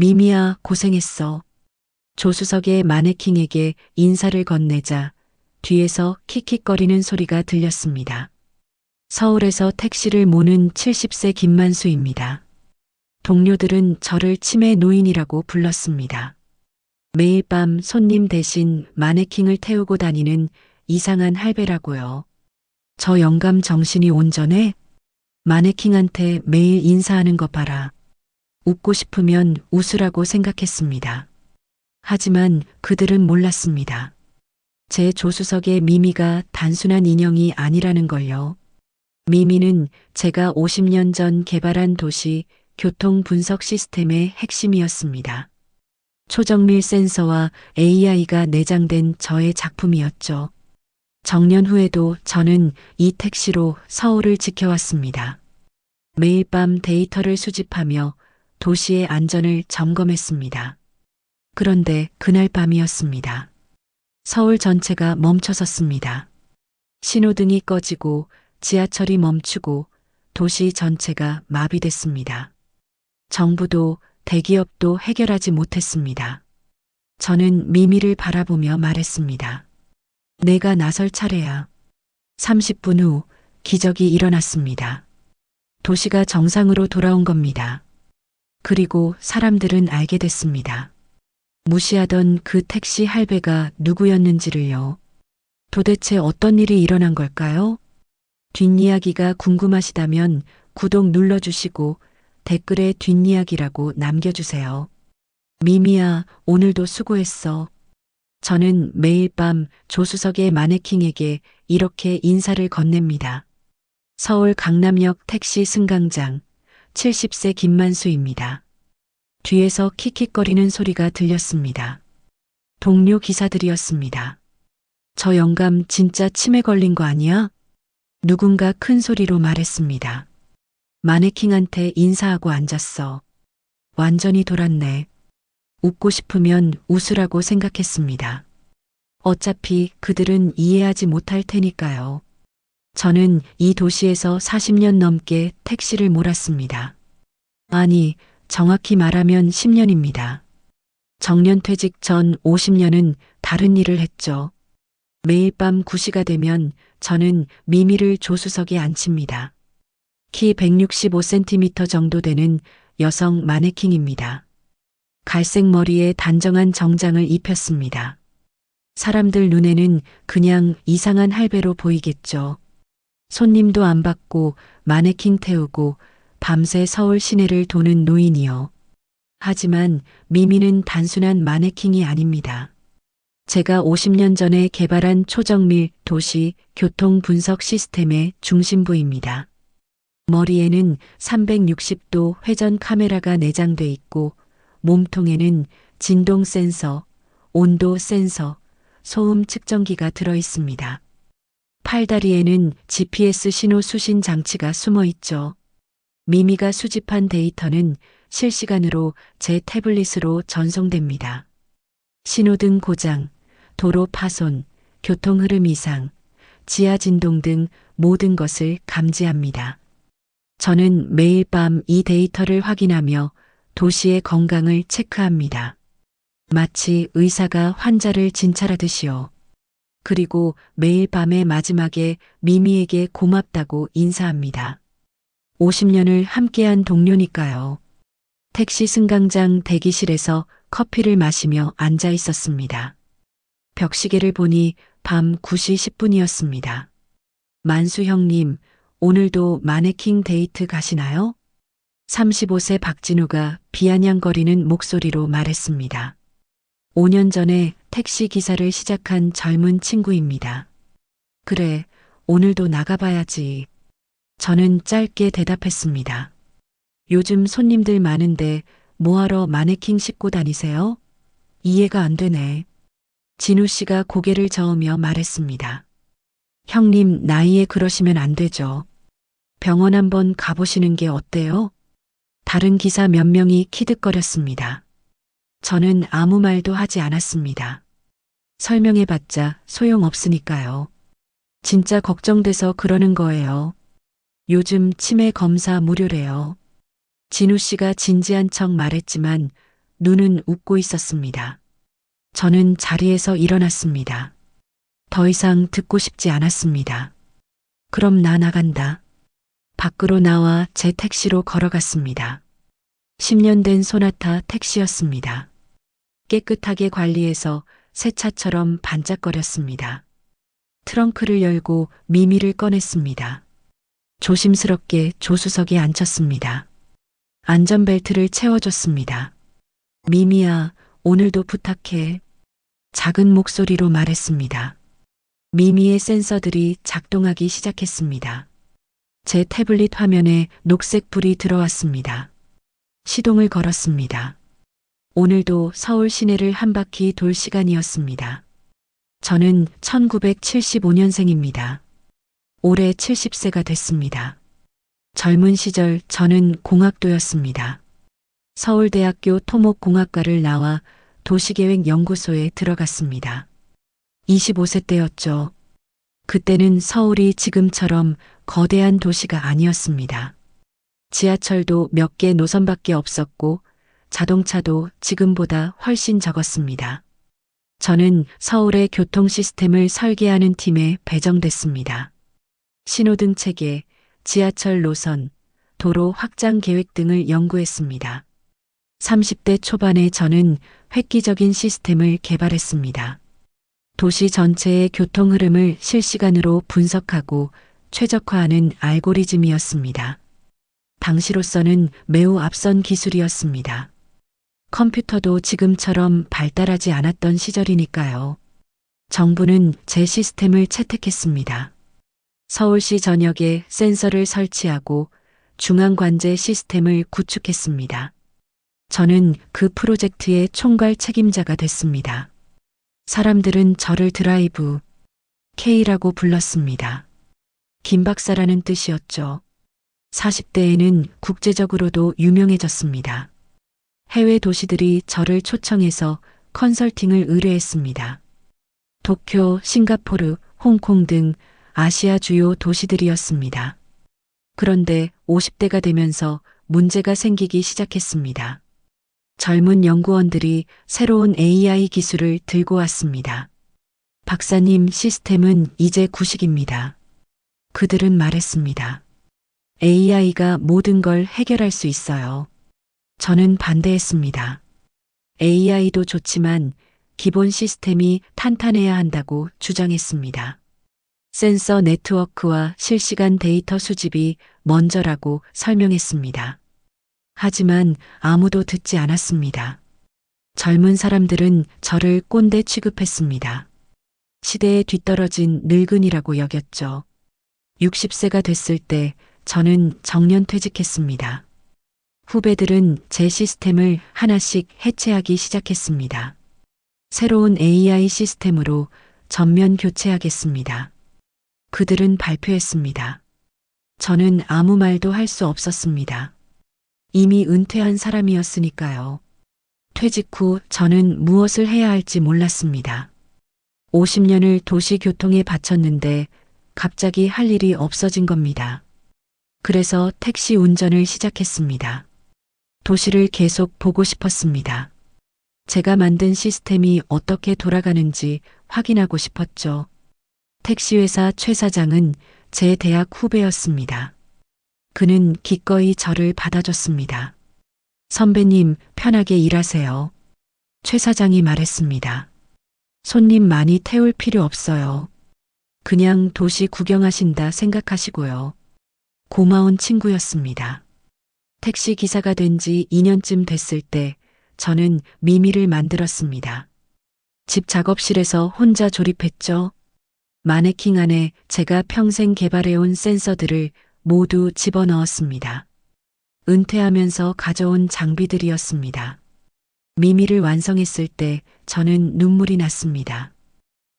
미미야, 고생했어. 조수석의 마네킹에게 인사를 건네자 뒤에서 킥킥거리는 소리가 들렸습니다. 서울에서 택시를 모는 70세 김만수입니다. 동료들은 저를 치매 노인이라고 불렀습니다. 매일 밤 손님 대신 마네킹을 태우고 다니는 이상한 할배라고요. 저 영감 정신이 온전해? 마네킹한테 매일 인사하는 것 봐라. 웃고 싶으면 웃으라고 생각했습니다. 하지만 그들은 몰랐습니다. 제 조수석의 미미가 단순한 인형이 아니라는 걸요. 미미는 제가 50년 전 개발한 도시 교통 분석 시스템의 핵심이었습니다. 초정밀 센서와 AI가 내장된 저의 작품이었죠. 정년 후에도 저는 이 택시로 서울을 지켜왔습니다. 매일 밤 데이터를 수집하며 도시의 안전을 점검했습니다. 그런데 그날 밤이었습니다. 서울 전체가 멈춰섰습니다. 신호등이 꺼지고 지하철이 멈추고 도시 전체가 마비됐습니다. 정부도 대기업도 해결하지 못했습니다. 저는 미미를 바라보며 말했습니다. 내가 나설 차례야. 30분 후 기적이 일어났습니다. 도시가 정상으로 돌아온 겁니다. 그리고 사람들은 알게 됐습니다. 무시하던 그 택시 할배가 누구였는지를요. 도대체 어떤 일이 일어난 걸까요? 뒷이야기가 궁금하시다면 구독 눌러주시고 댓글에 뒷이야기라고 남겨주세요. 미미야, 오늘도 수고했어. 저는 매일 밤 조수석의 마네킹에게 이렇게 인사를 건넵니다. 서울 강남역 택시 승강장 70세 김만수입니다. 뒤에서 킥킥거리는 소리가 들렸습니다. 동료 기사들이었습니다. 저 영감 진짜 치매 걸린 거 아니야? 누군가 큰 소리로 말했습니다. 마네킹한테 인사하고 앉았어. 완전히 돌았네. 웃고 싶으면 웃으라고 생각했습니다. 어차피 그들은 이해하지 못할 테니까요. 저는 이 도시에서 40년 넘게 택시를 몰았습니다. 아니, 정확히 말하면 10년입니다. 정년퇴직 전 50년은 다른 일을 했죠. 매일 밤 9시가 되면 저는 미미를 조수석에 앉힙니다. 키 165cm 정도 되는 여성 마네킹입니다. 갈색 머리에 단정한 정장을 입혔습니다. 사람들 눈에는 그냥 이상한 할배로 보이겠죠. 손님도 안 받고 마네킹 태우고 밤새 서울 시내를 도는 노인이요. 하지만 미미는 단순한 마네킹이 아닙니다. 제가 50년 전에 개발한 초정밀 도시 교통 분석 시스템의 중심부입니다. 머리에는 360도 회전 카메라가 내장돼 있고 몸통에는 진동 센서, 온도 센서, 소음 측정기가 들어 있습니다. 팔다리에는 GPS 신호 수신 장치가 숨어 있죠. 미미가 수집한 데이터는 실시간으로 제 태블릿으로 전송됩니다. 신호등 고장, 도로 파손, 교통 흐름 이상, 지하 진동 등 모든 것을 감지합니다. 저는 매일 밤 이 데이터를 확인하며 도시의 건강을 체크합니다. 마치 의사가 환자를 진찰하듯이요. 그리고 매일 밤의 마지막에 미미에게 고맙다고 인사합니다. 50년을 함께한 동료니까요. 택시 승강장 대기실에서 커피를 마시며 앉아 있었습니다. 벽시계를 보니 밤 9시 10분이었습니다. 만수 형님, 오늘도 마네킹 데이트 가시나요? 35세 박진우가 비아냥거리는 목소리로 말했습니다. 5년 전에 택시 기사를 시작한 젊은 친구입니다. 그래, 오늘도 나가봐야지. 저는 짧게 대답했습니다. 요즘 손님들 많은데 뭐하러 마네킹 싣고 다니세요? 이해가 안 되네. 진우 씨가 고개를 저으며 말했습니다. 형님 나이에 그러시면 안 되죠. 병원 한번 가보시는 게 어때요? 다른 기사 몇 명이 키득거렸습니다. 저는 아무 말도 하지 않았습니다. 설명해봤자 소용없으니까요. 진짜 걱정돼서 그러는 거예요. 요즘 치매 검사 무료래요. 진우 씨가 진지한 척 말했지만 눈은 웃고 있었습니다. 저는 자리에서 일어났습니다. 더 이상 듣고 싶지 않았습니다. 그럼 나 나간다. 밖으로 나와 제 택시로 걸어갔습니다. 10년 된 소나타 택시였습니다. 깨끗하게 관리해서 새 차처럼 반짝거렸습니다. 트렁크를 열고 미미를 꺼냈습니다. 조심스럽게 조수석에 앉혔습니다. 안전벨트를 채워줬습니다. 미미야, 오늘도 부탁해. 작은 목소리로 말했습니다. 미미의 센서들이 작동하기 시작했습니다. 제 태블릿 화면에 녹색 불이 들어왔습니다. 시동을 걸었습니다. 오늘도 서울 시내를 한 바퀴 돌 시간이었습니다. 저는 1975년생입니다. 올해 70세가 됐습니다. 젊은 시절 저는 공학도였습니다. 서울대학교 토목공학과를 나와 도시계획연구소에 들어갔습니다. 25세 때였죠. 그때는 서울이 지금처럼 거대한 도시가 아니었습니다. 지하철도 몇 개 노선밖에 없었고 자동차도 지금보다 훨씬 적었습니다. 저는 서울의 교통 시스템을 설계하는 팀에 배정됐습니다. 신호등 체계, 지하철 노선, 도로 확장 계획 등을 연구했습니다. 30대 초반에 저는 획기적인 시스템을 개발했습니다. 도시 전체의 교통 흐름을 실시간으로 분석하고 최적화하는 알고리즘이었습니다. 당시로서는 매우 앞선 기술이었습니다. 컴퓨터도 지금처럼 발달하지 않았던 시절이니까요. 정부는 제 시스템을 채택했습니다. 서울시 전역에 센서를 설치하고 중앙관제 시스템을 구축했습니다. 저는 그 프로젝트의 총괄 책임자가 됐습니다. 사람들은 저를 드라이브 K라고 불렀습니다. 김 박사라는 뜻이었죠. 40대에는 국제적으로도 유명해졌습니다. 해외 도시들이 저를 초청해서 컨설팅을 의뢰했습니다. 도쿄, 싱가포르, 홍콩 등 아시아 주요 도시들이었습니다. 그런데 50대가 되면서 문제가 생기기 시작했습니다. 젊은 연구원들이 새로운 AI 기술을 들고 왔습니다. 박사님, 시스템은 이제 구식입니다. 그들은 말했습니다. AI가 모든 걸 해결할 수 있어요. 저는 반대했습니다. AI도 좋지만 기본 시스템이 탄탄해야 한다고 주장했습니다. 센서 네트워크와 실시간 데이터 수집이 먼저라고 설명했습니다. 하지만 아무도 듣지 않았습니다. 젊은 사람들은 저를 꼰대 취급했습니다. 시대에 뒤떨어진 늙은이라고 여겼죠. 60세가 됐을 때 저는 정년퇴직했습니다. 후배들은 제 시스템을 하나씩 해체하기 시작했습니다. 새로운 AI 시스템으로 전면 교체하겠습니다. 그들은 발표했습니다. 저는 아무 말도 할 수 없었습니다. 이미 은퇴한 사람이었으니까요. 퇴직 후 저는 무엇을 해야 할지 몰랐습니다. 50년을 도시교통에 바쳤는데 갑자기 할 일이 없어진 겁니다. 그래서 택시 운전을 시작했습니다. 도시를 계속 보고 싶었습니다. 제가 만든 시스템이 어떻게 돌아가는지 확인하고 싶었죠. 택시회사 최 사장은 제 대학 후배였습니다. 그는 기꺼이 저를 받아줬습니다. 선배님, 편하게 일하세요. 최 사장이 말했습니다. 손님 많이 태울 필요 없어요. 그냥 도시 구경하신다 생각하시고요. 고마운 친구였습니다. 택시 기사가 된 지 2년쯤 됐을 때 저는 미미를 만들었습니다. 집 작업실에서 혼자 조립했죠. 마네킹 안에 제가 평생 개발해온 센서들을 모두 집어넣었습니다. 은퇴하면서 가져온 장비들이었습니다. 미미를 완성했을 때 저는 눈물이 났습니다.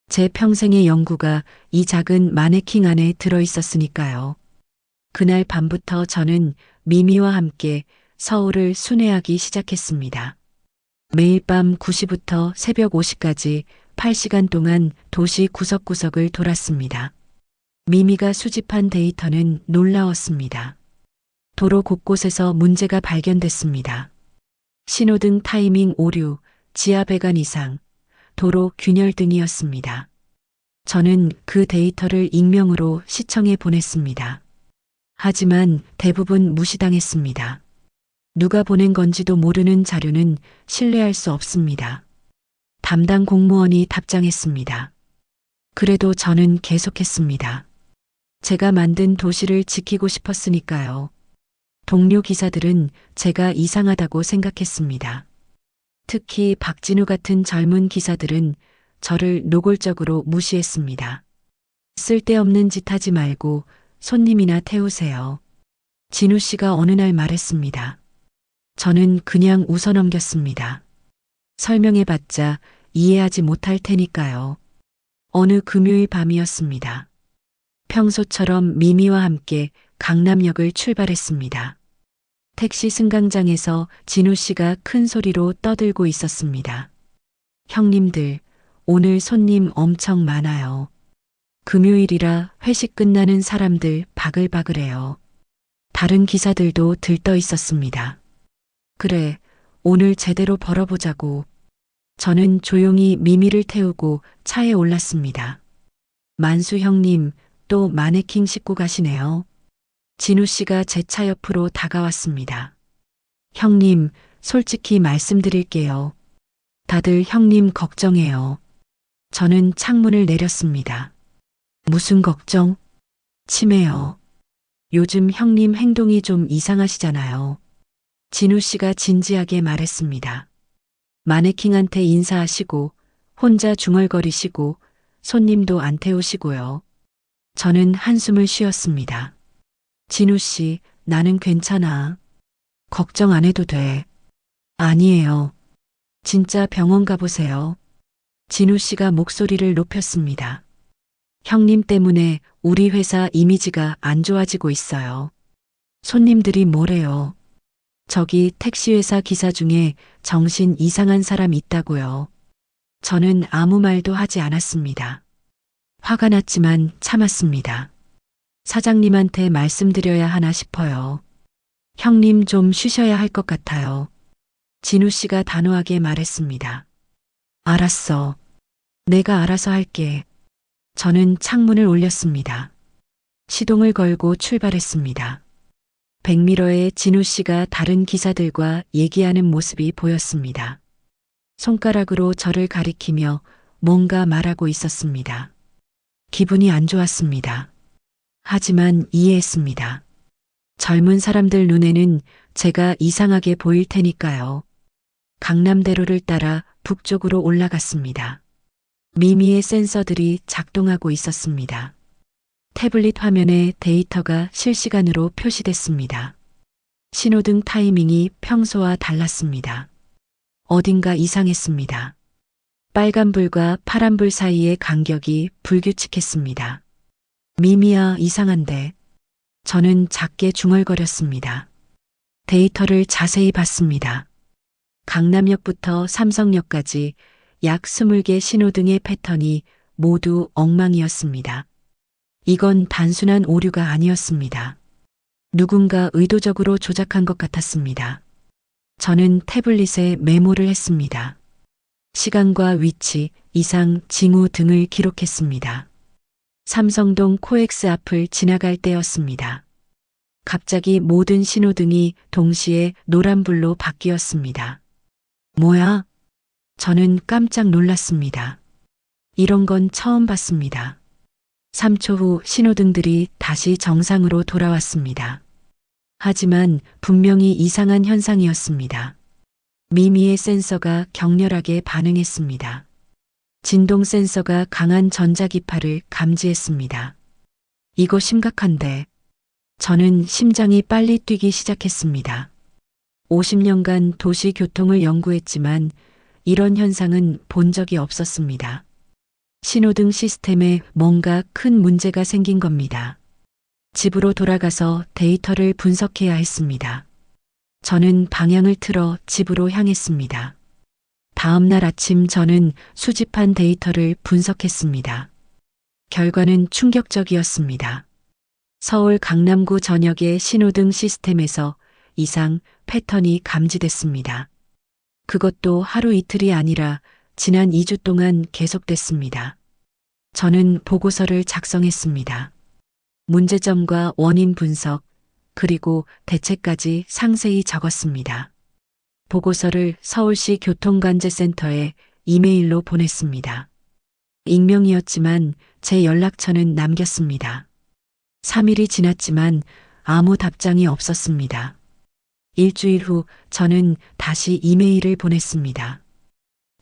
제 평생의 연구가 이 작은 마네킹 안에 들어있었으니까요. 그날 밤부터 저는 미미와 함께 서울을 순회하기 시작했습니다. 매일 밤 9시부터 새벽 5시까지 8시간 동안 도시 구석구석을 돌았습니다. 미미가 수집한 데이터는 놀라웠습니다. 도로 곳곳에서 문제가 발견됐습니다. 신호등 타이밍 오류, 지하 배관 이상, 도로 균열 등이었습니다. 저는 그 데이터를 익명으로 시청에 보냈습니다. 하지만 대부분 무시당했습니다. 누가 보낸 건지도 모르는 자료는 신뢰할 수 없습니다. 담당 공무원이 답장했습니다. 그래도 저는 계속했습니다. 제가 만든 도시를 지키고 싶었으니까요. 동료 기사들은 제가 이상하다고 생각했습니다. 특히 박진우 같은 젊은 기사들은 저를 노골적으로 무시했습니다. 쓸데없는 짓 하지 말고 손님이나 태우세요. 진우 씨가 어느 날 말했습니다. 저는 그냥 웃어넘겼습니다. 설명해봤자 이해하지 못할 테니까요. 어느 금요일 밤이었습니다. 평소처럼 미미와 함께 강남역을 출발했습니다. 택시 승강장에서 진우 씨가 큰 소리로 떠들고 있었습니다. 형님들, 오늘 손님 엄청 많아요. 금요일이라 회식 끝나는 사람들 바글바글해요. 다른 기사들도 들떠 있었습니다. 그래, 오늘 제대로 벌어보자고. 저는 조용히 미미를 태우고 차에 올랐습니다. 만수 형님, 또 마네킹 싣고 가시네요. 진우 씨가 제 차 옆으로 다가왔습니다. 형님, 솔직히 말씀드릴게요. 다들 형님 걱정해요. 저는 창문을 내렸습니다. 무슨 걱정? 치매요. 요즘 형님 행동이 좀 이상하시잖아요. 진우 씨가 진지하게 말했습니다. 마네킹한테 인사하시고 혼자 중얼거리시고 손님도 안 태우시고요. 저는 한숨을 쉬었습니다. 진우 씨, 나는 괜찮아. 걱정 안 해도 돼. 아니에요. 진짜 병원 가보세요. 진우 씨가 목소리를 높였습니다. 형님 때문에 우리 회사 이미지가 안 좋아지고 있어요. 손님들이 뭐래요? 저기 택시회사 기사 중에 정신 이상한 사람 있다고요. 저는 아무 말도 하지 않았습니다. 화가 났지만 참았습니다. 사장님한테 말씀드려야 하나 싶어요. 형님 좀 쉬셔야 할 것 같아요. 진우 씨가 단호하게 말했습니다. 알았어. 내가 알아서 할게. 저는 창문을 올렸습니다. 시동을 걸고 출발했습니다. 백미러에 진우 씨가 다른 기사들과 얘기하는 모습이 보였습니다. 손가락으로 저를 가리키며 뭔가 말하고 있었습니다. 기분이 안 좋았습니다. 하지만 이해했습니다. 젊은 사람들 눈에는 제가 이상하게 보일 테니까요. 강남대로를 따라 북쪽으로 올라갔습니다. 미미의 센서들이 작동하고 있었습니다. 태블릿 화면에 데이터가 실시간으로 표시됐습니다. 신호등 타이밍이 평소와 달랐습니다. 어딘가 이상했습니다. 빨간불과 파란불 사이의 간격이 불규칙했습니다. 미미야, 이상한데. 저는 작게 중얼거렸습니다. 데이터를 자세히 봤습니다. 강남역부터 삼성역까지 약 20개 신호등의 패턴이 모두 엉망이었습니다. 이건 단순한 오류가 아니었습니다. 누군가 의도적으로 조작한 것 같았습니다. 저는 태블릿에 메모를 했습니다. 시간과 위치, 이상, 징후 등을 기록했습니다. 삼성동 코엑스 앞을 지나갈 때였습니다. 갑자기 모든 신호등이 동시에 노란불로 바뀌었습니다. 뭐야? 저는 깜짝 놀랐습니다. 이런 건 처음 봤습니다. 3초 후 신호등들이 다시 정상으로 돌아왔습니다. 하지만 분명히 이상한 현상이었습니다. 미미의 센서가 격렬하게 반응했습니다. 진동 센서가 강한 전자기파를 감지했습니다. 이거 심각한데. 저는 심장이 빨리 뛰기 시작했습니다. 50년간 도시 교통을 연구했지만 이런 현상은 본 적이 없었습니다. 신호등 시스템에 뭔가 큰 문제가 생긴 겁니다. 집으로 돌아가서 데이터를 분석해야 했습니다. 저는 방향을 틀어 집으로 향했습니다. 다음 날 아침 저는 수집한 데이터를 분석했습니다. 결과는 충격적이었습니다. 서울 강남구 전역의 신호등 시스템에서 이상 패턴이 감지됐습니다. 그것도 하루 이틀이 아니라 지난 2주 동안 계속됐습니다. 저는 보고서를 작성했습니다. 문제점과 원인 분석, 그리고 대책까지 상세히 적었습니다. 보고서를 서울시 교통관제센터에 이메일로 보냈습니다. 익명이었지만 제 연락처는 남겼습니다. 3일이 지났지만 아무 답장이 없었습니다. 일주일 후 저는 다시 이메일을 보냈습니다.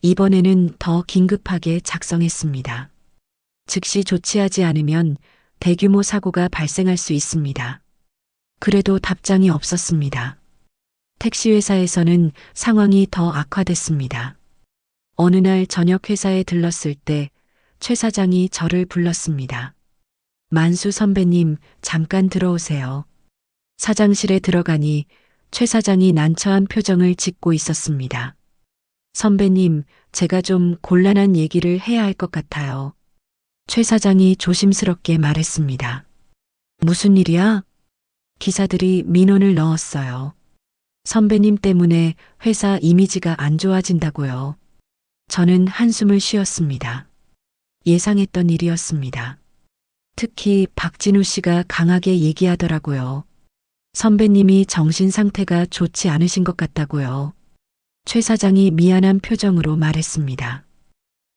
이번에는 더 긴급하게 작성했습니다. 즉시 조치하지 않으면 대규모 사고가 발생할 수 있습니다. 그래도 답장이 없었습니다. 택시회사에서는 상황이 더 악화됐습니다. 어느 날 저녁 회사에 들렀을 때 최 사장이 저를 불렀습니다. 만수 선배님, 잠깐 들어오세요. 사장실에 들어가니 최 사장이 난처한 표정을 짓고 있었습니다. 선배님, 제가 좀 곤란한 얘기를 해야 할 것 같아요. 최 사장이 조심스럽게 말했습니다. 무슨 일이야? 기사들이 민원을 넣었어요. 선배님 때문에 회사 이미지가 안 좋아진다고요. 저는 한숨을 쉬었습니다. 예상했던 일이었습니다. 특히 박진우 씨가 강하게 얘기하더라고요. 선배님이 정신 상태가 좋지 않으신 것 같다고요. 최 사장이 미안한 표정으로 말했습니다.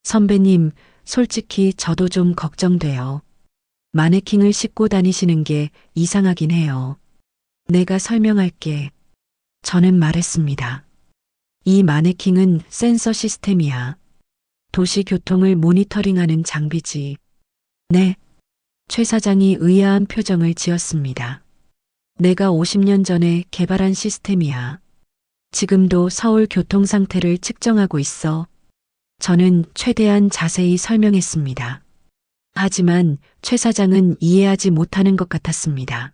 선배님, 솔직히 저도 좀 걱정돼요. 마네킹을 싣고 다니시는 게 이상하긴 해요. 내가 설명할게. 저는 말했습니다. 이 마네킹은 센서 시스템이야. 도시 교통을 모니터링하는 장비지. 네. 최 사장이 의아한 표정을 지었습니다. 내가 50년 전에 개발한 시스템이야. 지금도 서울 교통 상태를 측정하고 있어. 저는 최대한 자세히 설명했습니다. 하지만 최 사장은 이해하지 못하는 것 같았습니다.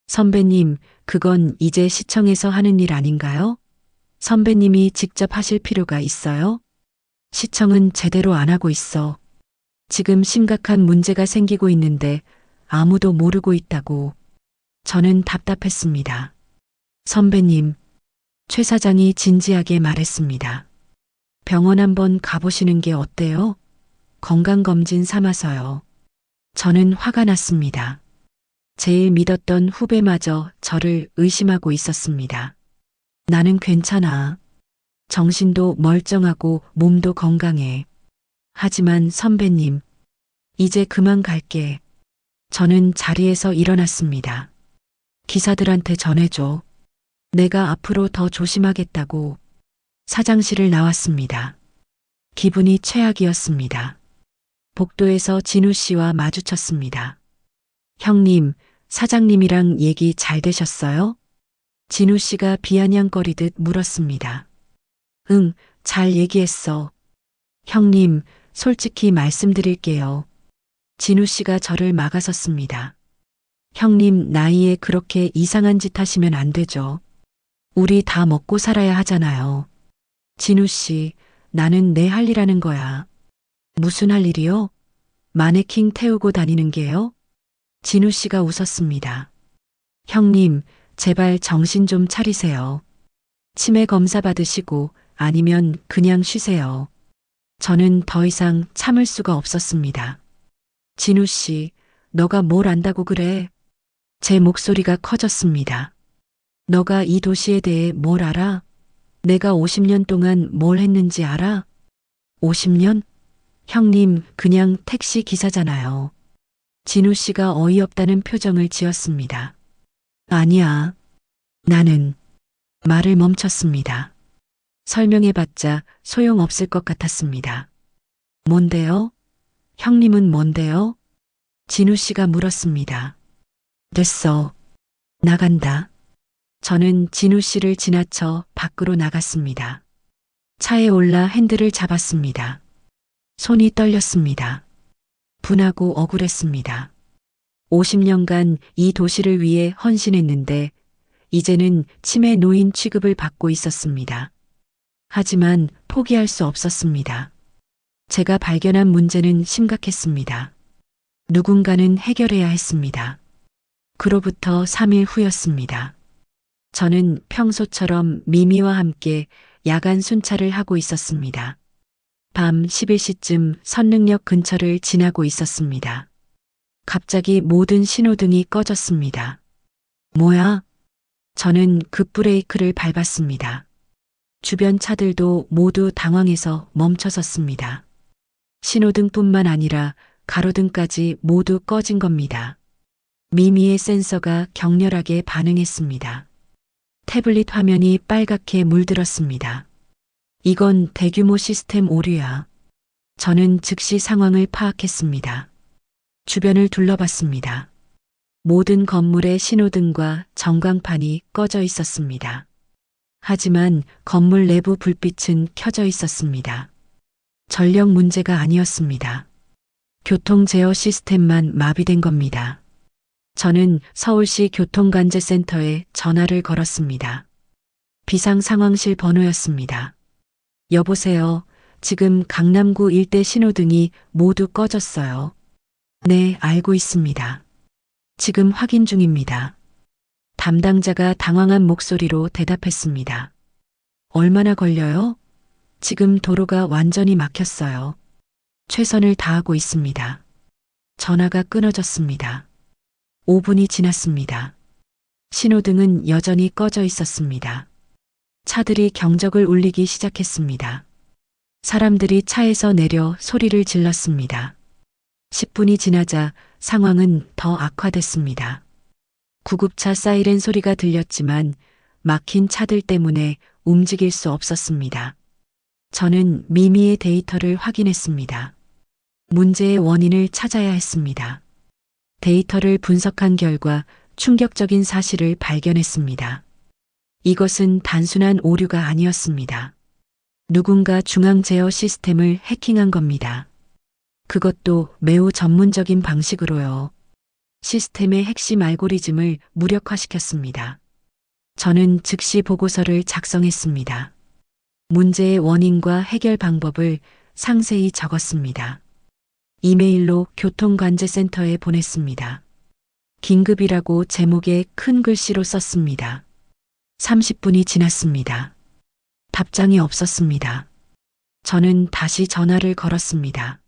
선배님, 그건 이제 시청에서 하는 일 아닌가요? 선배님이 직접 하실 필요가 있어요? 시청은 제대로 안 하고 있어. 지금 심각한 문제가 생기고 있는데 아무도 모르고 있다고. 저는 답답했습니다. 선배님, 최 사장이 진지하게 말했습니다. 병원 한번 가보시는 게 어때요? 건강검진 삼아서요. 저는 화가 났습니다. 제일 믿었던 후배마저 저를 의심하고 있었습니다. 나는 괜찮아. 정신도 멀쩡하고 몸도 건강해. 하지만 선배님, 이제 그만 갈게. 저는 자리에서 일어났습니다. 기사들한테 전해줘. 내가 앞으로 더 조심하겠다고. 사장실을 나왔습니다. 기분이 최악이었습니다. 복도에서 진우 씨와 마주쳤습니다. 형님, 사장님이랑 얘기 잘 되셨어요? 진우 씨가 비아냥거리듯 물었습니다. 응, 잘 얘기했어. 형님, 솔직히 말씀드릴게요. 진우 씨가 저를 막아섰습니다. 형님 나이에 그렇게 이상한 짓 하시면 안 되죠. 우리 다 먹고 살아야 하잖아요. 진우 씨, 나는 내 할 일 하는 거야. 무슨 할 일이요? 마네킹 태우고 다니는 게요? 진우 씨가 웃었습니다. 형님, 제발 정신 좀 차리세요. 치매 검사 받으시고 아니면 그냥 쉬세요. 저는 더 이상 참을 수가 없었습니다. 진우 씨, 너가 뭘 안다고 그래? 제 목소리가 커졌습니다. 너가 이 도시에 대해 뭘 알아? 내가 50년 동안 뭘 했는지 알아? 50년? 형님, 그냥 택시 기사잖아요. 진우 씨가 어이없다는 표정을 지었습니다. 아니야. 나는 말을 멈췄습니다. 설명해봤자 소용없을 것 같았습니다. 뭔데요? 형님은 뭔데요? 진우 씨가 물었습니다. 됐어. 나간다. 저는 진우 씨를 지나쳐 밖으로 나갔습니다. 차에 올라 핸들을 잡았습니다. 손이 떨렸습니다. 분하고 억울했습니다. 50년간 이 도시를 위해 헌신했는데 이제는 치매 노인 취급을 받고 있었습니다. 하지만 포기할 수 없었습니다. 제가 발견한 문제는 심각했습니다. 누군가는 해결해야 했습니다. 그로부터 3일 후였습니다. 저는 평소처럼 미미와 함께 야간 순찰을 하고 있었습니다. 밤 11시쯤 선릉역 근처를 지나고 있었습니다. 갑자기 모든 신호등이 꺼졌습니다. 뭐야? 저는 급브레이크를 밟았습니다. 주변 차들도 모두 당황해서 멈춰섰습니다. 신호등뿐만 아니라 가로등까지 모두 꺼진 겁니다. 미미의 센서가 격렬하게 반응했습니다. 태블릿 화면이 빨갛게 물들었습니다. 이건 대규모 시스템 오류야. 저는 즉시 상황을 파악했습니다. 주변을 둘러봤습니다. 모든 건물의 신호등과 전광판이 꺼져 있었습니다. 하지만 건물 내부 불빛은 켜져 있었습니다. 전력 문제가 아니었습니다. 교통 제어 시스템만 마비된 겁니다. 저는 서울시 교통관제센터에 전화를 걸었습니다. 비상상황실 번호였습니다. 여보세요. 지금 강남구 일대 신호등이 모두 꺼졌어요. 네, 알고 있습니다. 지금 확인 중입니다. 담당자가 당황한 목소리로 대답했습니다. 얼마나 걸려요? 지금 도로가 완전히 막혔어요. 최선을 다하고 있습니다. 전화가 끊어졌습니다. 5분이 지났습니다. 신호등은 여전히 꺼져 있었습니다. 차들이 경적을 울리기 시작했습니다. 사람들이 차에서 내려 소리를 질렀습니다. 10분이 지나자 상황은 더 악화됐습니다. 구급차 사이렌 소리가 들렸지만 막힌 차들 때문에 움직일 수 없었습니다. 저는 미미의 데이터를 확인했습니다. 문제의 원인을 찾아야 했습니다. 데이터를 분석한 결과 충격적인 사실을 발견했습니다. 이것은 단순한 오류가 아니었습니다. 누군가 중앙 제어 시스템을 해킹한 겁니다. 그것도 매우 전문적인 방식으로요. 시스템의 핵심 알고리즘을 무력화시켰습니다. 저는 즉시 보고서를 작성했습니다. 문제의 원인과 해결 방법을 상세히 적었습니다. 이메일로 교통관제센터에 보냈습니다. 긴급이라고 제목에 큰 글씨로 썼습니다. 30분이 지났습니다. 답장이 없었습니다. 저는 다시 전화를 걸었습니다.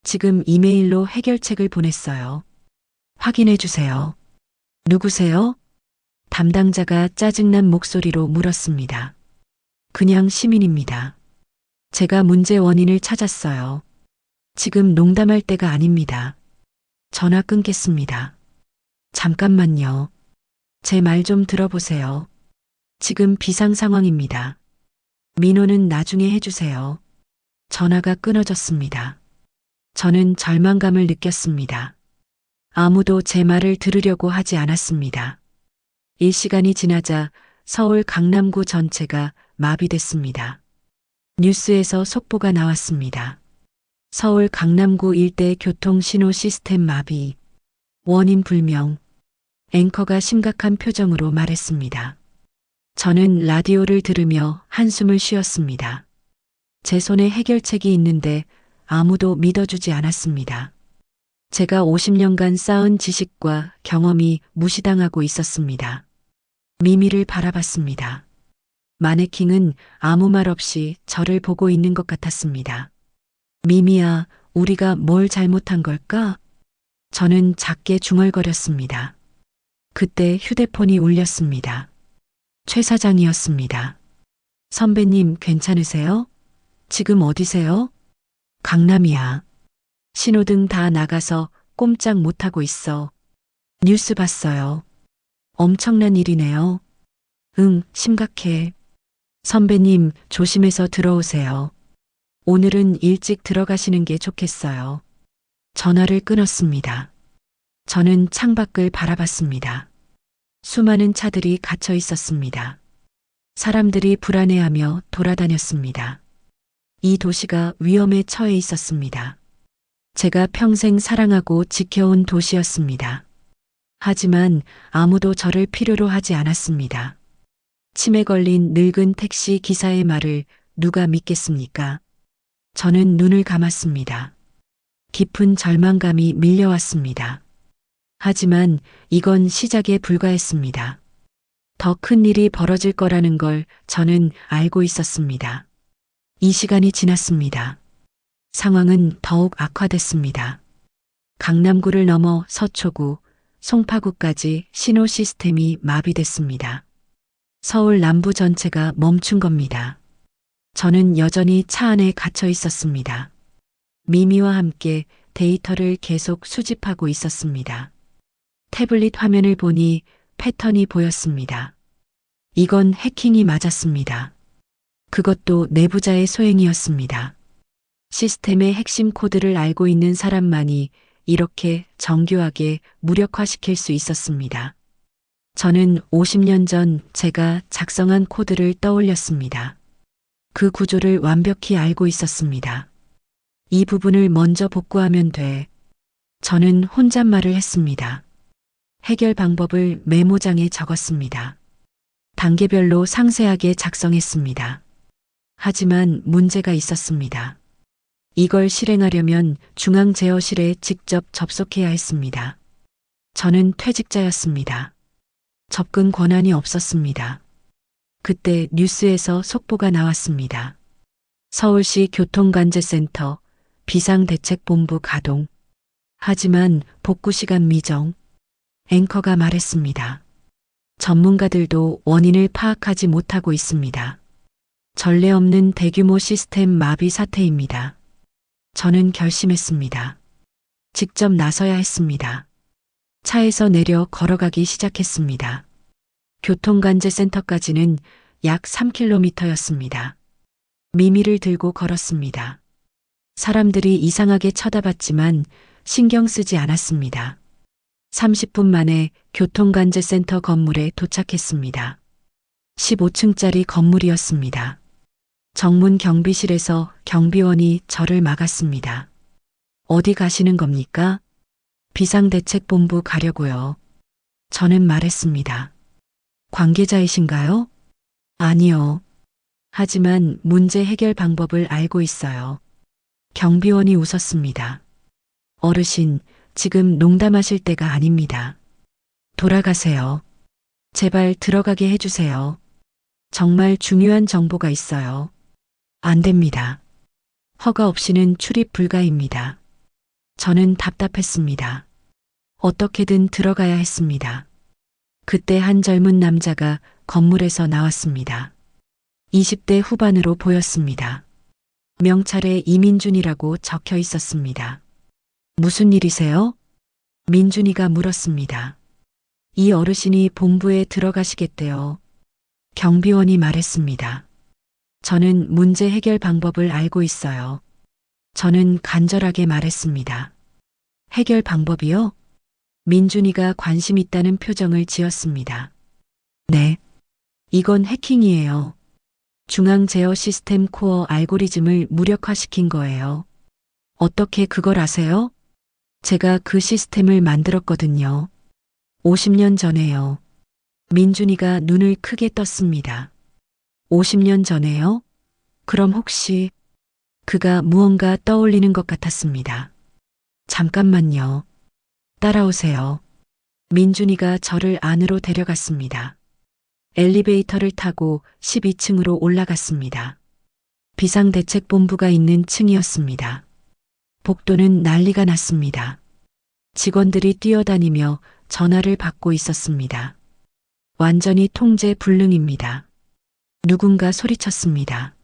지금 이메일로 해결책을 보냈어요. 확인해 주세요. 누구세요? 담당자가 짜증난 목소리로 물었습니다. 그냥 시민입니다. 제가 문제 원인을 찾았어요. 지금 농담할 때가 아닙니다. 전화 끊겠습니다. 잠깐만요. 제 말 좀 들어보세요. 지금 비상 상황입니다. 민원은 나중에 해주세요. 전화가 끊어졌습니다. 저는 절망감을 느꼈습니다. 아무도 제 말을 들으려고 하지 않았습니다. 1시간이 지나자 서울 강남구 전체가 마비됐습니다. 뉴스에서 속보가 나왔습니다. 서울 강남구 일대 교통신호 시스템 마비, 원인 불명. 앵커가 심각한 표정으로 말했습니다. 저는 라디오를 들으며 한숨을 쉬었습니다. 제 손에 해결책이 있는데 아무도 믿어주지 않았습니다. 제가 50년간 쌓은 지식과 경험이 무시당하고 있었습니다. 미미를 바라봤습니다. 마네킹은 아무 말 없이 저를 보고 있는 것 같았습니다. 미미야, 우리가 뭘 잘못한 걸까? 저는 작게 중얼거렸습니다. 그때 휴대폰이 울렸습니다. 최 사장이었습니다. 선배님 괜찮으세요? 지금 어디세요? 강남이야. 신호등 다 나가서 꼼짝 못하고 있어. 뉴스 봤어요. 엄청난 일이네요. 응, 심각해. 선배님 조심해서 들어오세요. 오늘은 일찍 들어가시는 게 좋겠어요. 전화를 끊었습니다. 저는 창밖을 바라봤습니다. 수많은 차들이 갇혀 있었습니다. 사람들이 불안해하며 돌아다녔습니다. 이 도시가 위험에 처해 있었습니다. 제가 평생 사랑하고 지켜온 도시였습니다. 하지만 아무도 저를 필요로 하지 않았습니다. 치매 걸린 늙은 택시 기사의 말을 누가 믿겠습니까? 저는 눈을 감았습니다. 깊은 절망감이 밀려왔습니다. 하지만 이건 시작에 불과했습니다. 더 큰 일이 벌어질 거라는 걸 저는 알고 있었습니다. 이 시간이 지났습니다. 상황은 더욱 악화됐습니다. 강남구를 넘어 서초구, 송파구까지 신호 시스템이 마비됐습니다. 서울 남부 전체가 멈춘 겁니다. 저는 여전히 차 안에 갇혀 있었습니다. 미미와 함께 데이터를 계속 수집하고 있었습니다. 태블릿 화면을 보니 패턴이 보였습니다. 이건 해킹이 맞았습니다. 그것도 내부자의 소행이었습니다. 시스템의 핵심 코드를 알고 있는 사람만이 이렇게 정교하게 무력화시킬 수 있었습니다. 저는 50년 전 제가 작성한 코드를 떠올렸습니다. 그 구조를 완벽히 알고 있었습니다. 이 부분을 먼저 복구하면 돼. 저는 혼잣말을 했습니다. 해결 방법을 메모장에 적었습니다. 단계별로 상세하게 작성했습니다. 하지만 문제가 있었습니다. 이걸 실행하려면 중앙제어실에 직접 접속해야 했습니다. 저는 퇴직자였습니다. 접근 권한이 없었습니다. 그때 뉴스에서 속보가 나왔습니다. 서울시 교통관제센터 비상대책본부 가동. 하지만 복구 시간 미정. 앵커가 말했습니다. 전문가들도 원인을 파악하지 못하고 있습니다. 전례 없는 대규모 시스템 마비 사태입니다. 저는 결심했습니다. 직접 나서야 했습니다. 차에서 내려 걸어가기 시작했습니다. 교통관제센터까지는 약 3km였습니다. 미미를 들고 걸었습니다. 사람들이 이상하게 쳐다봤지만 신경 쓰지 않았습니다. 30분 만에 교통관제센터 건물에 도착했습니다. 15층짜리 건물이었습니다. 정문 경비실에서 경비원이 저를 막았습니다. 어디 가시는 겁니까? 비상대책본부 가려고요. 저는 말했습니다. 관계자이신가요? 아니요. 하지만 문제 해결 방법을 알고 있어요. 경비원이 웃었습니다. 어르신, 지금 농담하실 때가 아닙니다. 돌아가세요. 제발 들어가게 해주세요. 정말 중요한 정보가 있어요. 안 됩니다. 허가 없이는 출입 불가입니다. 저는 답답했습니다. 어떻게든 들어가야 했습니다. 그때 한 젊은 남자가 건물에서 나왔습니다. 20대 후반으로 보였습니다. 명찰에 이민준이라고 적혀 있었습니다. 무슨 일이세요? 민준이가 물었습니다. 이 어르신이 본부에 들어가시겠대요. 경비원이 말했습니다. 저는 문제 해결 방법을 알고 있어요. 저는 간절하게 말했습니다. 해결 방법이요? 민준이가 관심 있다는 표정을 지었습니다. 네. 이건 해킹이에요. 중앙 제어 시스템 코어 알고리즘을 무력화시킨 거예요. 어떻게 그걸 아세요? 제가 그 시스템을 만들었거든요. 50년 전에요. 민준이가 눈을 크게 떴습니다. 50년 전에요? 그럼 혹시 그가 무언가 떠올리는 것 같았습니다. 잠깐만요. 따라오세요. 민준이가 저를 안으로 데려갔습니다. 엘리베이터를 타고 12층으로 올라갔습니다. 비상대책본부가 있는 층이었습니다. 복도는 난리가 났습니다. 직원들이 뛰어다니며 전화를 받고 있었습니다. 완전히 통제 불능입니다. 누군가 소리쳤습니다.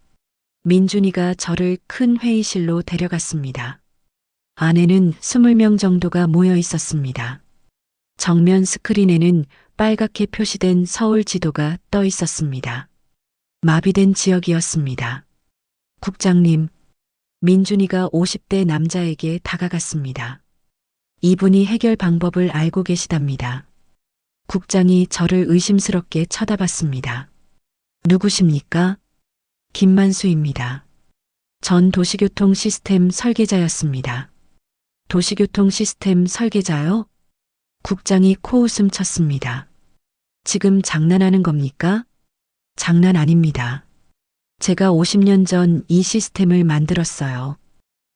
민준이가 저를 큰 회의실로 데려갔습니다. 안에는 20명 정도가 모여 있었습니다. 정면 스크린에는 빨갛게 표시된 서울 지도가 떠 있었습니다. 마비된 지역이었습니다. 국장님, 민준이가 50대 남자에게 다가갔습니다. 이분이 해결 방법을 알고 계시답니다. 국장이 저를 의심스럽게 쳐다봤습니다. 누구십니까? 김만수입니다. 전 도시교통 시스템 설계자였습니다. 도시교통 시스템 설계자요? 국장이 코웃음 쳤습니다. 지금 장난하는 겁니까? 장난 아닙니다. 제가 50년 전 이 시스템을 만들었어요.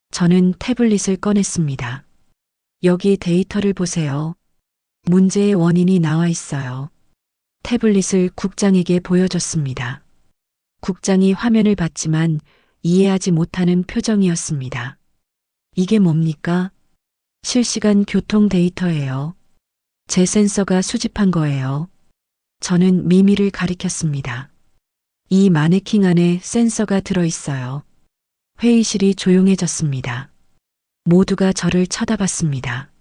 저는 태블릿을 꺼냈습니다. 여기 데이터를 보세요. 문제의 원인이 나와 있어요. 태블릿을 국장에게 보여줬습니다. 국장이 화면을 봤지만 이해하지 못하는 표정이었습니다. 이게 뭡니까? 실시간 교통 데이터예요. 제 센서가 수집한 거예요. 저는 미미를 가리켰습니다. 이 마네킹 안에 센서가 들어있어요. 회의실이 조용해졌습니다. 모두가 저를 쳐다봤습니다.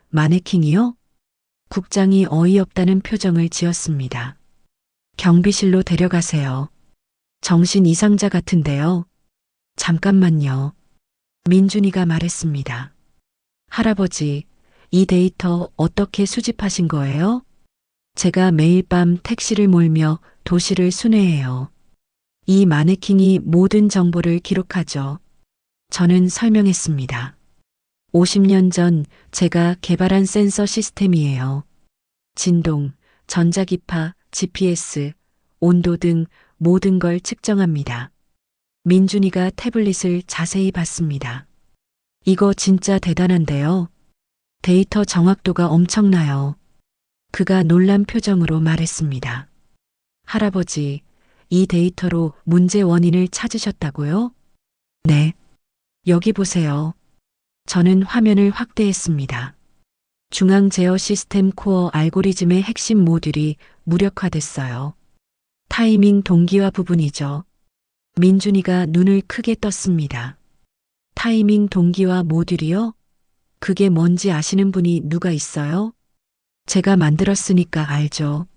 마네킹이요? 국장이 어이없다는 표정을 지었습니다. 경비실로 데려가세요. 정신 이상자 같은데요. 잠깐만요. 민준이가 말했습니다. 할아버지, 이 데이터 어떻게 수집하신 거예요? 제가 매일 밤 택시를 몰며 도시를 순회해요. 이 마네킹이 모든 정보를 기록하죠. 저는 설명했습니다. 50년 전 제가 개발한 센서 시스템이에요. 진동, 전자기파, GPS, 온도 등 모든 걸 측정합니다. 민준이가 태블릿을 자세히 봤습니다. 이거 진짜 대단한데요. 데이터 정확도가 엄청나요. 그가 놀란 표정으로 말했습니다. 할아버지, 이 데이터로 문제 원인을 찾으셨다고요? 네. 여기 보세요. 저는 화면을 확대했습니다. 중앙 제어 시스템 코어 알고리즘의 핵심 모듈이 무력화됐어요. 타이밍 동기화 부분이죠. 민준이가 눈을 크게 떴습니다. 타이밍 동기화 모듈이요? 그게 뭔지 아시는 분이 누가 있어요? 제가 만들었으니까 알죠.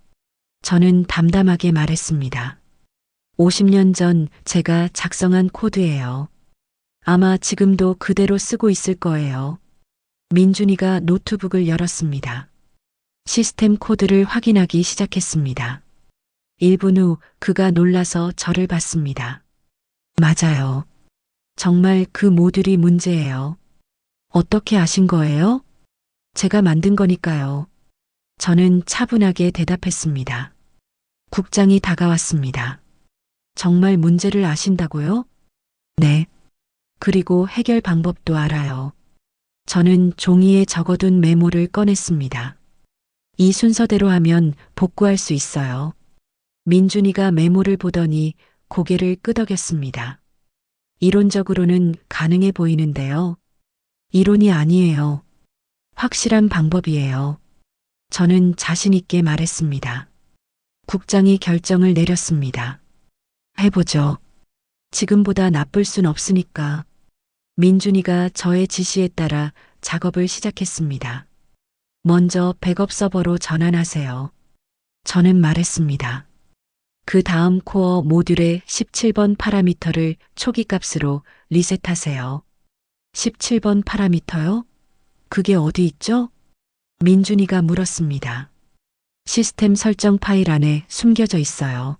저는 담담하게 말했습니다. 50년 전 제가 작성한 코드예요. 아마 지금도 그대로 쓰고 있을 거예요. 민준이가 노트북을 열었습니다. 시스템 코드를 확인하기 시작했습니다. 1분 후 그가 놀라서 저를 봤습니다. 맞아요. 정말 그 모듈이 문제예요. 어떻게 아신 거예요? 제가 만든 거니까요. 저는 차분하게 대답했습니다. 국장이 다가왔습니다. 정말 문제를 아신다고요? 네. 그리고 해결 방법도 알아요. 저는 종이에 적어둔 메모를 꺼냈습니다. 이 순서대로 하면 복구할 수 있어요. 민준이가 메모를 보더니 고개를 끄덕였습니다. 이론적으로는 가능해 보이는데요. 이론이 아니에요. 확실한 방법이에요. 저는 자신 있게 말했습니다. 국장이 결정을 내렸습니다. 해보죠. 지금보다 나쁠 순 없으니까. 민준이가 저의 지시에 따라 작업을 시작했습니다. 먼저 백업 서버로 전환하세요. 저는 말했습니다. 그 다음 코어 모듈의 17번 파라미터를 초기 값으로 리셋하세요. 17번 파라미터요? 그게 어디 있죠? 민준이가 물었습니다. 시스템 설정 파일 안에 숨겨져 있어요.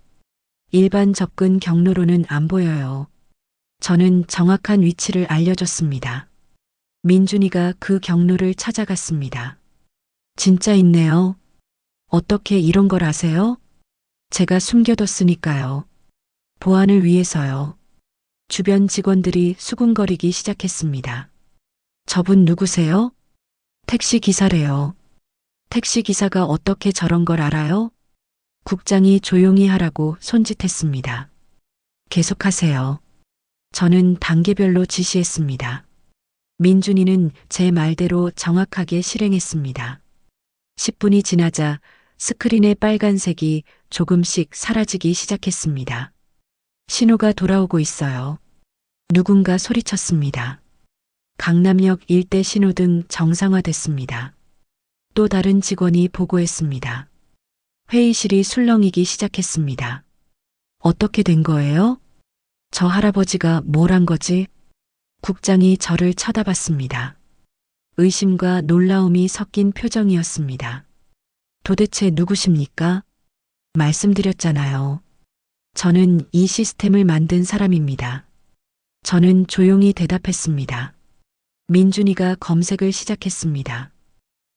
일반 접근 경로로는 안 보여요. 저는 정확한 위치를 알려줬습니다. 민준이가 그 경로를 찾아갔습니다. 진짜 있네요. 어떻게 이런 걸 아세요? 제가 숨겨뒀으니까요. 보안을 위해서요. 주변 직원들이 수군거리기 시작했습니다. 저분 누구세요? 택시 기사래요. 택시 기사가 어떻게 저런 걸 알아요? 국장이 조용히 하라고 손짓했습니다. 계속하세요. 저는 단계별로 지시했습니다. 민준이는 제 말대로 정확하게 실행했습니다. 10분이 지나자 스크린의 빨간색이 조금씩 사라지기 시작했습니다. 신호가 돌아오고 있어요. 누군가 소리쳤습니다. 강남역 일대 신호등 정상화됐습니다. 또 다른 직원이 보고했습니다. 회의실이 술렁이기 시작했습니다. 어떻게 된 거예요? 저 할아버지가 뭘 한 거지? 국장이 저를 쳐다봤습니다. 의심과 놀라움이 섞인 표정이었습니다. 도대체 누구십니까? 말씀드렸잖아요. 저는 이 시스템을 만든 사람입니다. 저는 조용히 대답했습니다. 민준이가 검색을 시작했습니다.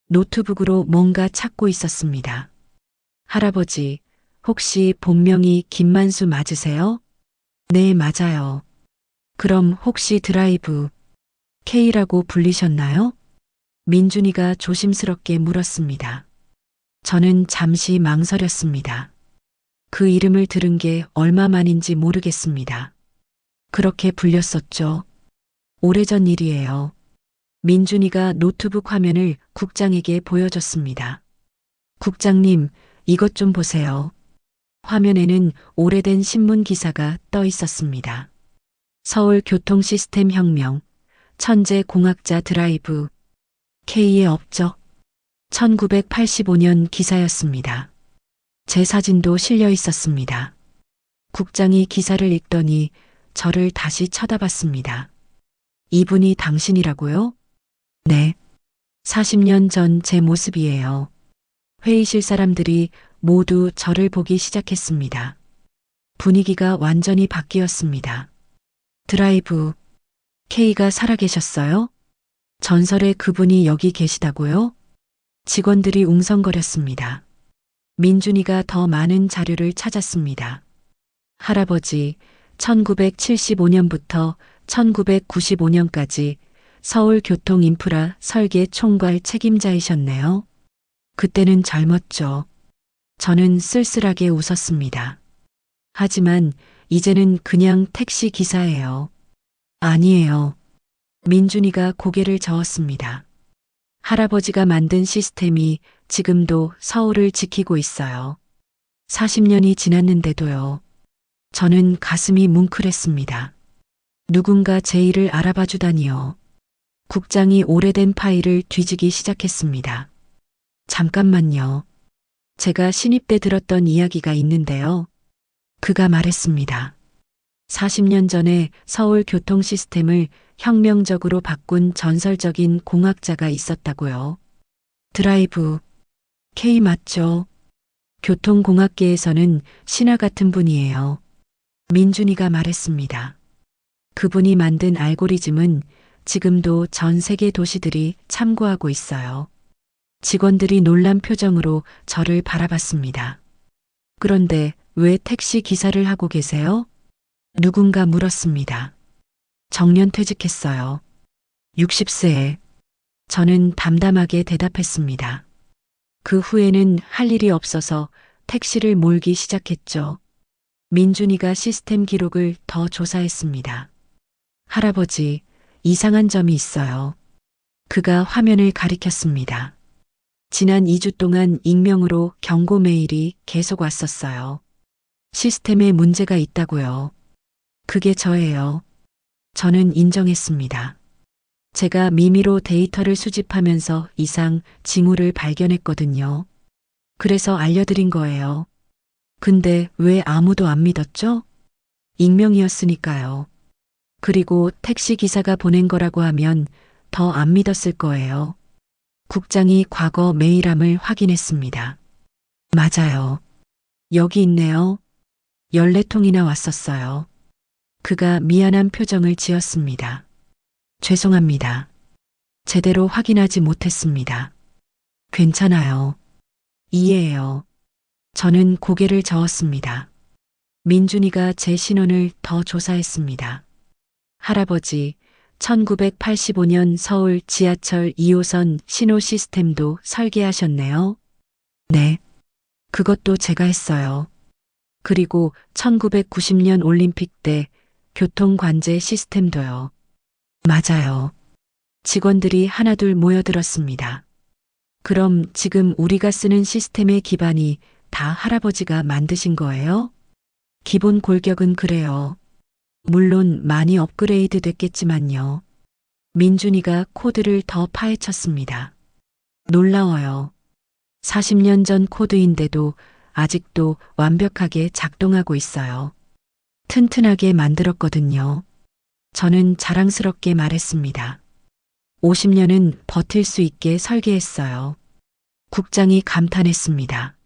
노트북으로 뭔가 찾고 있었습니다. 할아버지, 혹시 본명이 김만수 맞으세요? 네, 맞아요. 그럼 혹시 드라이브 K라고 불리셨나요? 민준이가 조심스럽게 물었습니다. 저는 잠시 망설였습니다. 그 이름을 들은 게 얼마만인지 모르겠습니다. 그렇게 불렸었죠. 오래전 일이에요. 민준이가 노트북 화면을 국장에게 보여줬습니다. 국장님, 이것 좀 보세요. 화면에는 오래된 신문 기사가 떠 있었습니다. 서울 교통시스템 혁명, 천재 공학자 드라이브, K의 업적, 1985년 기사였습니다. 제 사진도 실려 있었습니다. 국장이 기사를 읽더니 저를 다시 쳐다봤습니다. 이분이 당신이라고요? 네. 40년 전 제 모습이에요. 회의실 사람들이 모두 저를 보기 시작했습니다. 분위기가 완전히 바뀌었습니다. 드라이브, K가 살아계셨어요? 전설의 그분이 여기 계시다고요? 직원들이 웅성거렸습니다. 민준이가 더 많은 자료를 찾았습니다. 할아버지, 1975년부터 1995년까지 서울교통인프라 설계 총괄 책임자이셨네요. 그때는 젊었죠. 저는 쓸쓸하게 웃었습니다. 하지만 이제는 그냥 택시 기사예요. 아니에요. 민준이가 고개를 저었습니다. 할아버지가 만든 시스템이 지금도 서울을 지키고 있어요. 40년이 지났는데도요. 저는 가슴이 뭉클했습니다. 누군가 제 일을 알아봐 주다니요. 국장이 오래된 파일을 뒤지기 시작했습니다. 잠깐만요. 제가 신입 때 들었던 이야기가 있는데요. 그가 말했습니다. 40년 전에 서울 교통 시스템을 혁명적으로 바꾼 전설적인 공학자가 있었다고요. 드라이브, K 맞죠? 교통공학계에서는 신화 같은 분이에요. 민준이가 말했습니다. 그분이 만든 알고리즘은 지금도 전 세계 도시들이 참고하고 있어요. 직원들이 놀란 표정으로 저를 바라봤습니다. 그런데 왜 택시 기사를 하고 계세요? 누군가 물었습니다. 정년 퇴직했어요. 60세에. 저는 담담하게 대답했습니다. 그 후에는 할 일이 없어서 택시를 몰기 시작했죠. 민준이가 시스템 기록을 더 조사했습니다. 할아버지, 이상한 점이 있어요. 그가 화면을 가리켰습니다. 지난 2주 동안 익명으로 경고 메일이 계속 왔었어요. 시스템에 문제가 있다고요. 그게 저예요. 저는 인정했습니다. 제가 미미로 데이터를 수집하면서 이상 징후를 발견했거든요. 그래서 알려드린 거예요. 근데 왜 아무도 안 믿었죠? 익명이었으니까요. 그리고 택시 기사가 보낸 거라고 하면 더 안 믿었을 거예요. 국장이 과거 메일함을 확인했습니다. 맞아요. 여기 있네요. 14통이나 왔었어요. 그가 미안한 표정을 지었습니다. 죄송합니다. 제대로 확인하지 못했습니다. 괜찮아요. 이해해요. 저는 고개를 저었습니다. 민준이가 제 신원을 더 조사했습니다. 할아버지, 1985년 서울 지하철 2호선 신호 시스템도 설계하셨네요. 네. 그것도 제가 했어요. 그리고 1990년 올림픽 때 교통관제 시스템도요. 맞아요. 직원들이 하나둘 모여들었습니다. 그럼 지금 우리가 쓰는 시스템의 기반이 다 할아버지가 만드신 거예요? 기본 골격은 그래요. 물론 많이 업그레이드 됐겠지만요. 민준이가 코드를 더 파헤쳤습니다. 놀라워요. 40년 전 코드인데도 아직도 완벽하게 작동하고 있어요. 튼튼하게 만들었거든요. 저는 자랑스럽게 말했습니다. 50년은 버틸 수 있게 설계했어요. 국장이 감탄했습니다.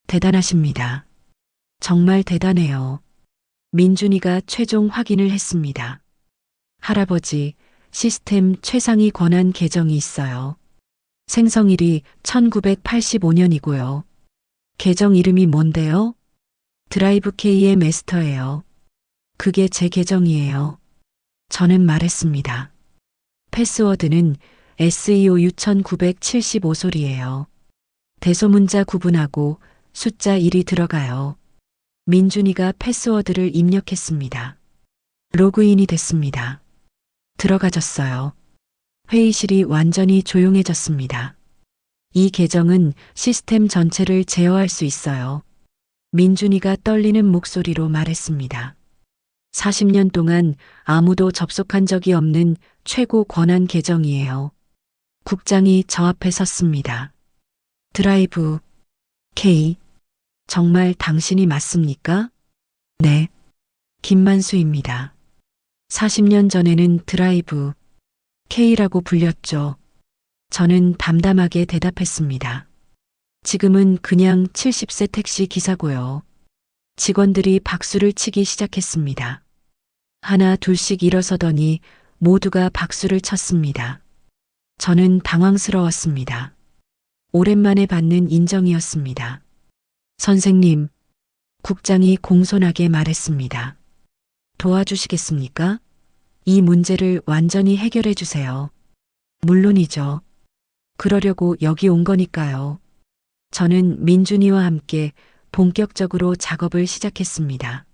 대단하십니다. 정말 대단해요. 민준이가 최종 확인을 했습니다. 할아버지, 시스템 최상위 권한 계정이 있어요. 생성일이 1985년이고요. 계정 이름이 뭔데요? 드라이브 K의 마스터예요. 그게 제 계정이에요. 저는 말했습니다. 패스워드는 SEO 6975소리예요. 대소문자 구분하고 숫자 1이 들어가요. 민준이가 패스워드를 입력했습니다. 로그인이 됐습니다. 들어가졌어요. 회의실이 완전히 조용해졌습니다. 이 계정은 시스템 전체를 제어할 수 있어요. 민준이가 떨리는 목소리로 말했습니다. 40년 동안 아무도 접속한 적이 없는 최고 권한 계정이에요. 국장이 저 앞에 섰습니다. 드라이브 K. 정말 당신이 맞습니까? 네. 김만수입니다. 40년 전에는 드라이브 K라고 불렸죠. 저는 담담하게 대답했습니다. 지금은 그냥 70세 택시 기사고요. 직원들이 박수를 치기 시작했습니다. 하나 둘씩 일어서더니 모두가 박수를 쳤습니다. 저는 당황스러웠습니다. 오랜만에 받는 인정이었습니다. 선생님, 국장이 공손하게 말했습니다. 도와주시겠습니까? 이 문제를 완전히 해결해 주세요. 물론이죠. 그러려고 여기 온 거니까요. 저는 민준이와 함께 본격적으로 작업을 시작했습니다.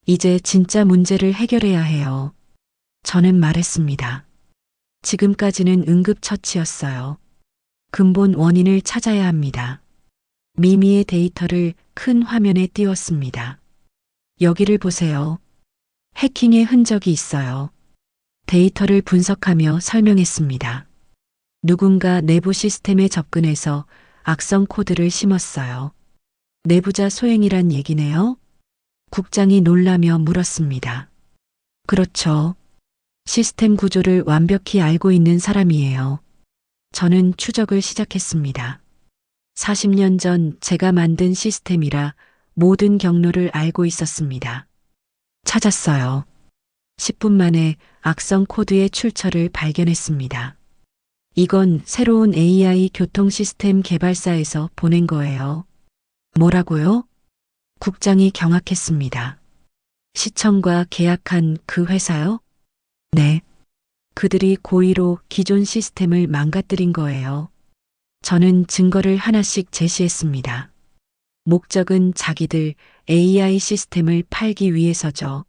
이제 진짜 문제를 해결해야 해요. 저는 말했습니다. 지금까지는 응급처치였어요. 근본 원인을 찾아야 합니다. 미미의 데이터를 큰 화면에 띄웠습니다. 여기를 보세요. 해킹의 흔적이 있어요. 데이터를 분석하며 설명했습니다. 누군가 내부 시스템에 접근해서 악성 코드를 심었어요. 내부자 소행이란 얘기네요? 국장이 놀라며 물었습니다. 그렇죠. 시스템 구조를 완벽히 알고 있는 사람이에요. 저는 추적을 시작했습니다. 40년 전 제가 만든 시스템이라 모든 경로를 알고 있었습니다. 찾았어요. 10분 만에 악성 코드의 출처를 발견했습니다. 이건 새로운 AI 교통 시스템 개발사에서 보낸 거예요. 뭐라고요? 국장이 경악했습니다. 시청과 계약한 그 회사요? 네. 그들이 고의로 기존 시스템을 망가뜨린 거예요. 저는 증거를 하나씩 제시했습니다. 목적은 자기들 AI 시스템을 팔기 위해서죠.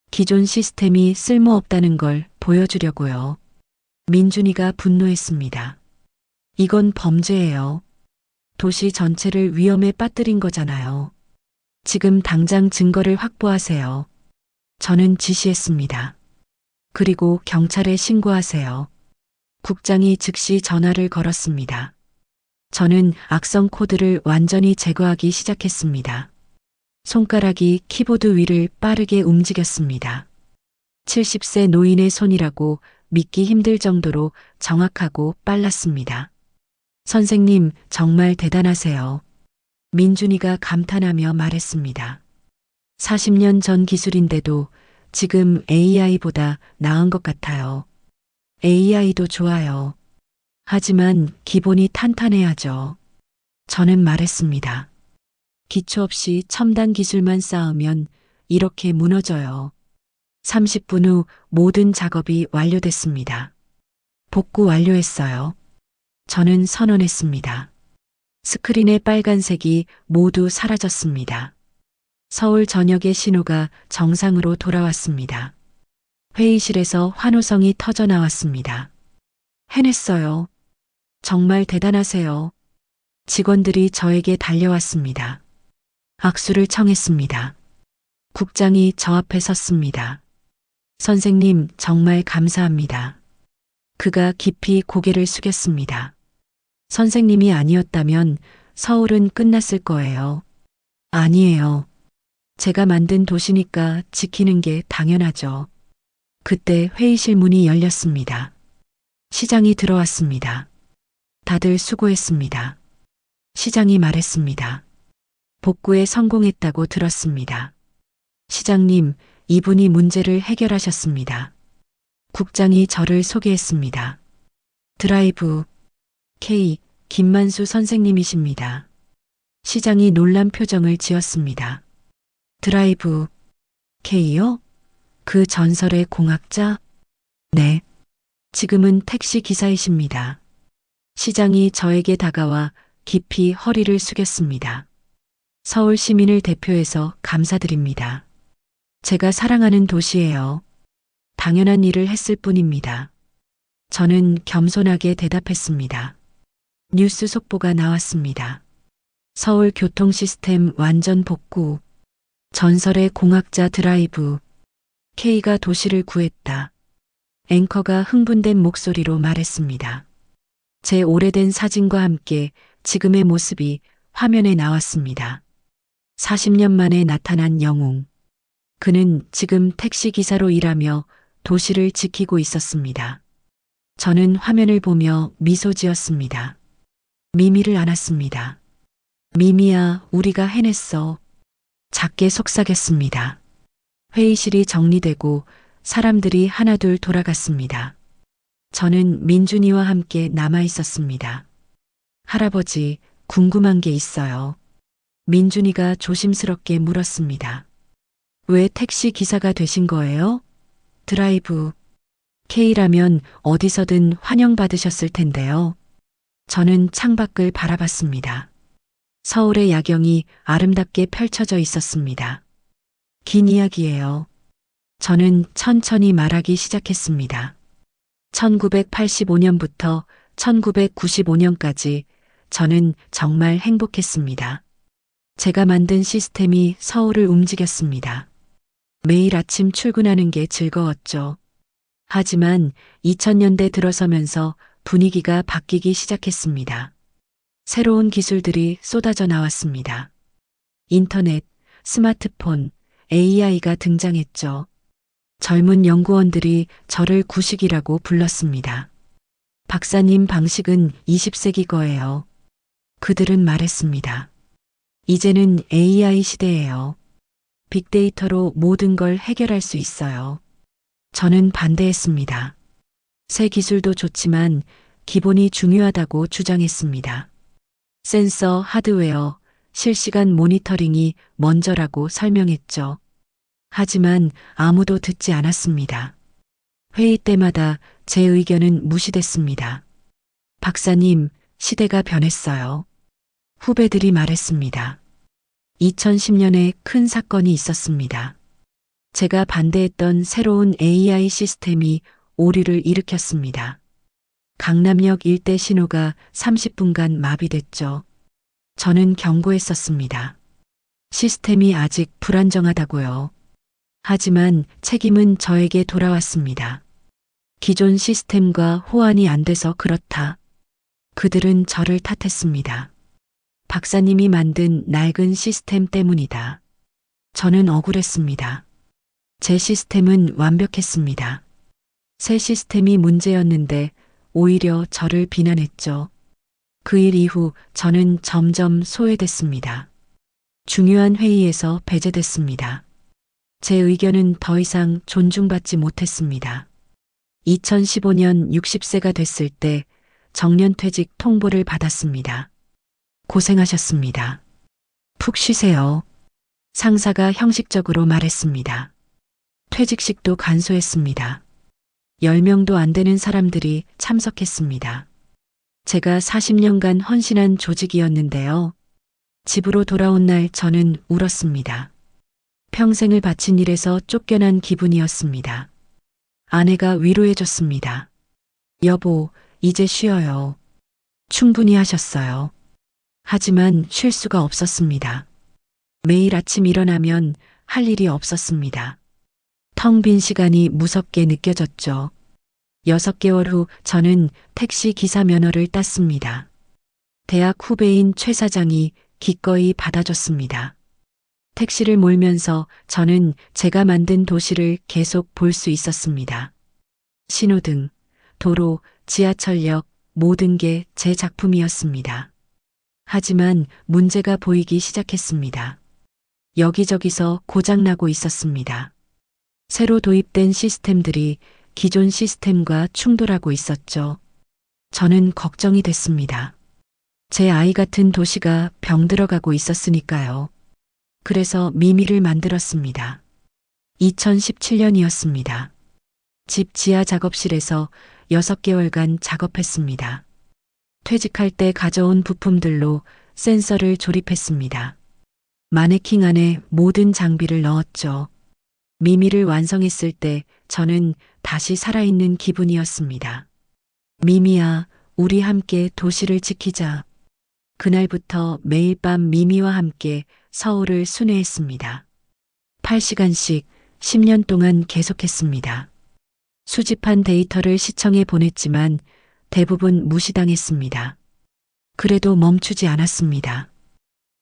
기존 시스템이 쓸모없다는 걸 보여주려고요. 민준이가 분노했습니다. 이건 범죄예요. 도시 전체를 위험에 빠뜨린 거잖아요. 지금 당장 증거를 확보하세요. 저는 지시했습니다. 그리고 경찰에 신고하세요. 국장이 즉시 전화를 걸었습니다. 저는 악성 코드를 완전히 제거하기 시작했습니다. 손가락이 키보드 위를 빠르게 움직였습니다. 70세 노인의 손이라고 믿기 힘들 정도로 정확하고 빨랐습니다. 선생님, 정말 대단하세요. 민준이가 감탄하며 말했습니다. 40년 전 기술인데도 지금 AI보다 나은 것 같아요. AI도 좋아요. 하지만 기본이 탄탄해야죠. 저는 말했습니다. 기초 없이 첨단 기술만 쌓으면 이렇게 무너져요. 30분 후 모든 작업이 완료됐습니다. 복구 완료했어요. 저는 선언했습니다. 스크린의 빨간색이 모두 사라졌습니다. 서울 전역의 신호가 정상으로 돌아왔습니다. 회의실에서 환호성이 터져 나왔습니다. 해냈어요. 정말 대단하세요. 직원들이 저에게 달려왔습니다. 악수를 청했습니다. 국장이 저 앞에 섰습니다. 선생님, 정말 감사합니다. 그가 깊이 고개를 숙였습니다. 선생님이 아니었다면 서울은 끝났을 거예요. 아니에요. 제가 만든 도시니까 지키는 게 당연하죠. 그때 회의실 문이 열렸습니다. 시장이 들어왔습니다. 다들 수고했습니다. 시장이 말했습니다. 복구에 성공했다고 들었습니다. 시장님, 이분이 문제를 해결하셨습니다. 국장이 저를 소개했습니다. 드라이브 K 김만수 선생님이십니다. 시장이 놀란 표정을 지었습니다. 드라이브 K요? 그 전설의 공학자? 네. 지금은 택시 기사이십니다. 시장이 저에게 다가와 깊이 허리를 숙였습니다. 서울 시민을 대표해서 감사드립니다. 제가 사랑하는 도시예요. 당연한 일을 했을 뿐입니다. 저는 겸손하게 대답했습니다. 뉴스 속보가 나왔습니다. 서울 교통 시스템 완전 복구. 전설의 공학자 드라이브. K가 도시를 구했다. 앵커가 흥분된 목소리로 말했습니다. 제 오래된 사진과 함께 지금의 모습이 화면에 나왔습니다. 40년 만에 나타난 영웅. 그는 지금 택시 기사로 일하며 도시를 지키고 있었습니다. 저는 화면을 보며 미소 지었습니다. 미미를 안았습니다. 미미야, 우리가 해냈어. 작게 속삭였습니다. 회의실이 정리되고 사람들이 하나둘 돌아갔습니다. 저는 민준이와 함께 남아 있었습니다. 할아버지, 궁금한 게 있어요. 민준이가 조심스럽게 물었습니다. 왜 택시 기사가 되신 거예요? 드라이브. K라면 어디서든 환영받으셨을 텐데요. 저는 창밖을 바라봤습니다. 서울의 야경이 아름답게 펼쳐져 있었습니다. 긴 이야기예요. 저는 천천히 말하기 시작했습니다. 1985년부터 1995년까지 저는 정말 행복했습니다. 제가 만든 시스템이 서울을 움직였습니다. 매일 아침 출근하는 게 즐거웠죠. 하지만 2000년대 들어서면서 분위기가 바뀌기 시작했습니다. 새로운 기술들이 쏟아져 나왔습니다. 인터넷, 스마트폰, AI가 등장했죠. 젊은 연구원들이 저를 구식이라고 불렀습니다. 박사님 방식은 20세기 거예요. 그들은 말했습니다. 이제는 AI 시대예요. 빅데이터로 모든 걸 해결할 수 있어요. 저는 반대했습니다. 새 기술도 좋지만 기본이 중요하다고 주장했습니다. 센서, 하드웨어, 실시간 모니터링이 먼저라고 설명했죠. 하지만 아무도 듣지 않았습니다. 회의 때마다 제 의견은 무시됐습니다. 박사님, 시대가 변했어요. 후배들이 말했습니다. 2010년에 큰 사건이 있었습니다. 제가 반대했던 새로운 AI 시스템이 오류를 일으켰습니다. 강남역 일대 신호가 30분간 마비됐죠. 저는 경고했었습니다. 시스템이 아직 불안정하다고요. 하지만 책임은 저에게 돌아왔습니다. 기존 시스템과 호환이 안 돼서 그렇다. 그들은 저를 탓했습니다. 박사님이 만든 낡은 시스템 때문이다. 저는 억울했습니다. 제 시스템은 완벽했습니다. 새 시스템이 문제였는데 오히려 저를 비난했죠. 그 일 이후 저는 점점 소외됐습니다. 중요한 회의에서 배제됐습니다. 제 의견은 더 이상 존중받지 못했습니다. 2015년 60세가 됐을 때 정년퇴직 통보를 받았습니다. 고생하셨습니다. 푹 쉬세요. 상사가 형식적으로 말했습니다. 퇴직식도 간소했습니다. 10명도 안 되는 사람들이 참석했습니다. 제가 40년간 헌신한 조직이었는데요. 집으로 돌아온 날 저는 울었습니다. 평생을 바친 일에서 쫓겨난 기분이었습니다. 아내가 위로해줬습니다. 여보, 이제 쉬어요. 충분히 하셨어요. 하지만 쉴 수가 없었습니다. 매일 아침 일어나면 할 일이 없었습니다. 텅 빈 시간이 무섭게 느껴졌죠. 6개월 후 저는 택시 기사 면허를 땄습니다. 대학 후배인 최 사장이 기꺼이 받아줬습니다. 택시를 몰면서 저는 제가 만든 도시를 계속 볼 수 있었습니다. 신호등, 도로, 지하철역, 모든 게 제 작품이었습니다. 하지만 문제가 보이기 시작했습니다. 여기저기서 고장나고 있었습니다. 새로 도입된 시스템들이 기존 시스템과 충돌하고 있었죠. 저는 걱정이 됐습니다. 제 아이 같은 도시가 병들어가고 있었으니까요. 그래서 미미를 만들었습니다. 2017년이었습니다. 집 지하 작업실에서 6개월간 작업했습니다. 퇴직할 때 가져온 부품들로 센서를 조립했습니다. 마네킹 안에 모든 장비를 넣었죠. 미미를 완성했을 때 저는 다시 살아있는 기분이었습니다. 미미야, 우리 함께 도시를 지키자. 그날부터 매일 밤 미미와 함께 서울을 순회했습니다. 8시간씩 10년 동안 계속했습니다. 수집한 데이터를 시청에 보냈지만 대부분 무시당했습니다. 그래도 멈추지 않았습니다.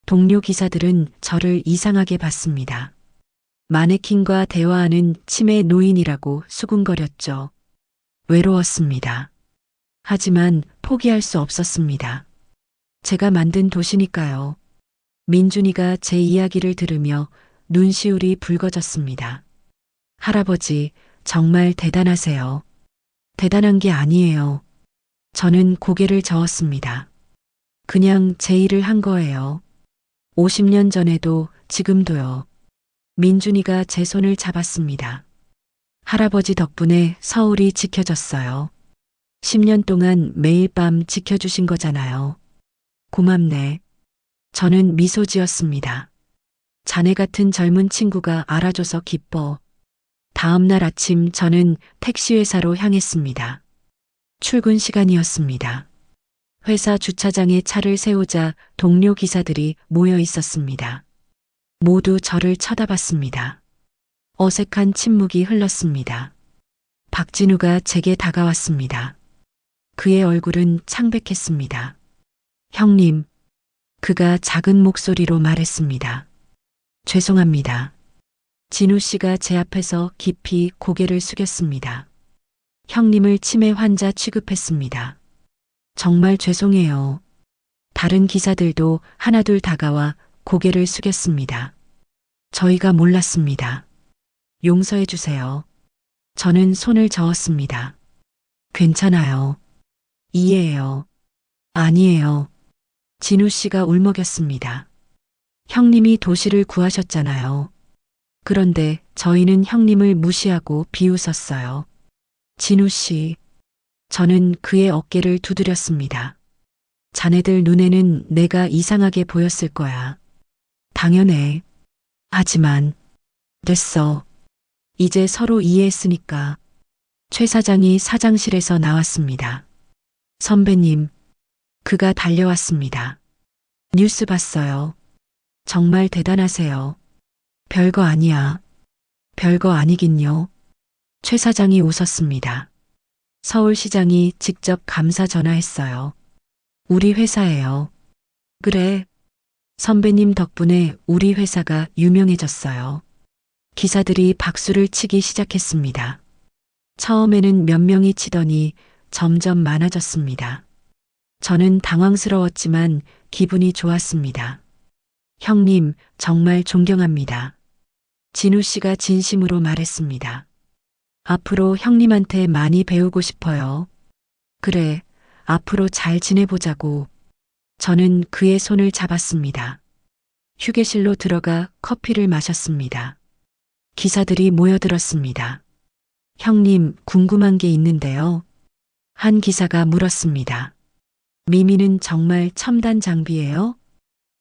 동료 기사들은 저를 이상하게 봤습니다. 마네킹과 대화하는 치매 노인이라고 수군거렸죠. 외로웠습니다. 하지만 포기할 수 없었습니다. 제가 만든 도시니까요. 민준이가 제 이야기를 들으며 눈시울이 붉어졌습니다. 할아버지, 정말 대단하세요. 대단한 게 아니에요. 저는 고개를 저었습니다. 그냥 제 일을 한 거예요. 50년 전에도 지금도요. 민준이가 제 손을 잡았습니다. 할아버지 덕분에 서울이 지켜졌어요. 10년 동안 매일 밤 지켜주신 거잖아요. 고맙네. 저는 미소 지었습니다. 자네 같은 젊은 친구가 알아줘서 기뻐. 다음 날 아침 저는 택시회사로 향했습니다. 출근 시간이었습니다. 회사 주차장에 차를 세우자 동료 기사들이 모여 있었습니다. 모두 저를 쳐다봤습니다. 어색한 침묵이 흘렀습니다. 박진우가 제게 다가왔습니다. 그의 얼굴은 창백했습니다. 형님, 그가 작은 목소리로 말했습니다. 죄송합니다. 진우 씨가 제 앞에서 깊이 고개를 숙였습니다. 형님을 치매 환자 취급했습니다. 정말 죄송해요. 다른 기사들도 하나둘 다가와 고개를 숙였습니다. 저희가 몰랐습니다. 용서해 주세요. 저는 손을 저었습니다. 괜찮아요. 이해해요. 아니에요. 진우 씨가 울먹였습니다. 형님이 도시를 구하셨잖아요. 그런데 저희는 형님을 무시하고 비웃었어요. 진우 씨, 저는 그의 어깨를 두드렸습니다. 자네들 눈에는 내가 이상하게 보였을 거야. 당연해. 하지만 됐어. 이제 서로 이해했으니까. 최 사장이 사장실에서 나왔습니다. 선배님, 그가 달려왔습니다. 뉴스 봤어요. 정말 대단하세요. 별거 아니야. 별거 아니긴요. 최 사장이 웃었습니다. 서울시장이 직접 감사 전화했어요. 우리 회사예요. 그래. 선배님 덕분에 우리 회사가 유명해졌어요. 기사들이 박수를 치기 시작했습니다. 처음에는 몇 명이 치더니 점점 많아졌습니다. 저는 당황스러웠지만 기분이 좋았습니다. 형님, 정말 존경합니다. 진우 씨가 진심으로 말했습니다. 앞으로 형님한테 많이 배우고 싶어요. 그래, 앞으로 잘 지내보자고. 저는 그의 손을 잡았습니다. 휴게실로 들어가 커피를 마셨습니다. 기사들이 모여들었습니다. 형님, 궁금한 게 있는데요. 한 기사가 물었습니다. 미미는 정말 첨단 장비예요?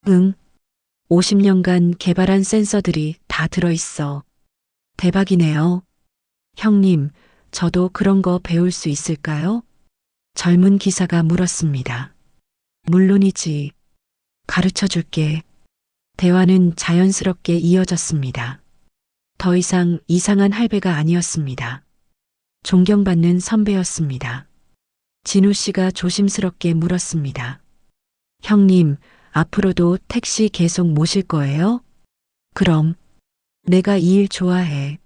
응. 50년간 개발한 센서들이 다 들어있어. 대박이네요. 형님, 저도 그런 거 배울 수 있을까요? 젊은 기사가 물었습니다. 물론이지. 가르쳐 줄게. 대화는 자연스럽게 이어졌습니다. 더 이상 이상한 할배가 아니었습니다. 존경받는 선배였습니다. 진우 씨가 조심스럽게 물었습니다. 형님, 앞으로도 택시 계속 모실 거예요? 그럼. 내가 이 일 좋아해.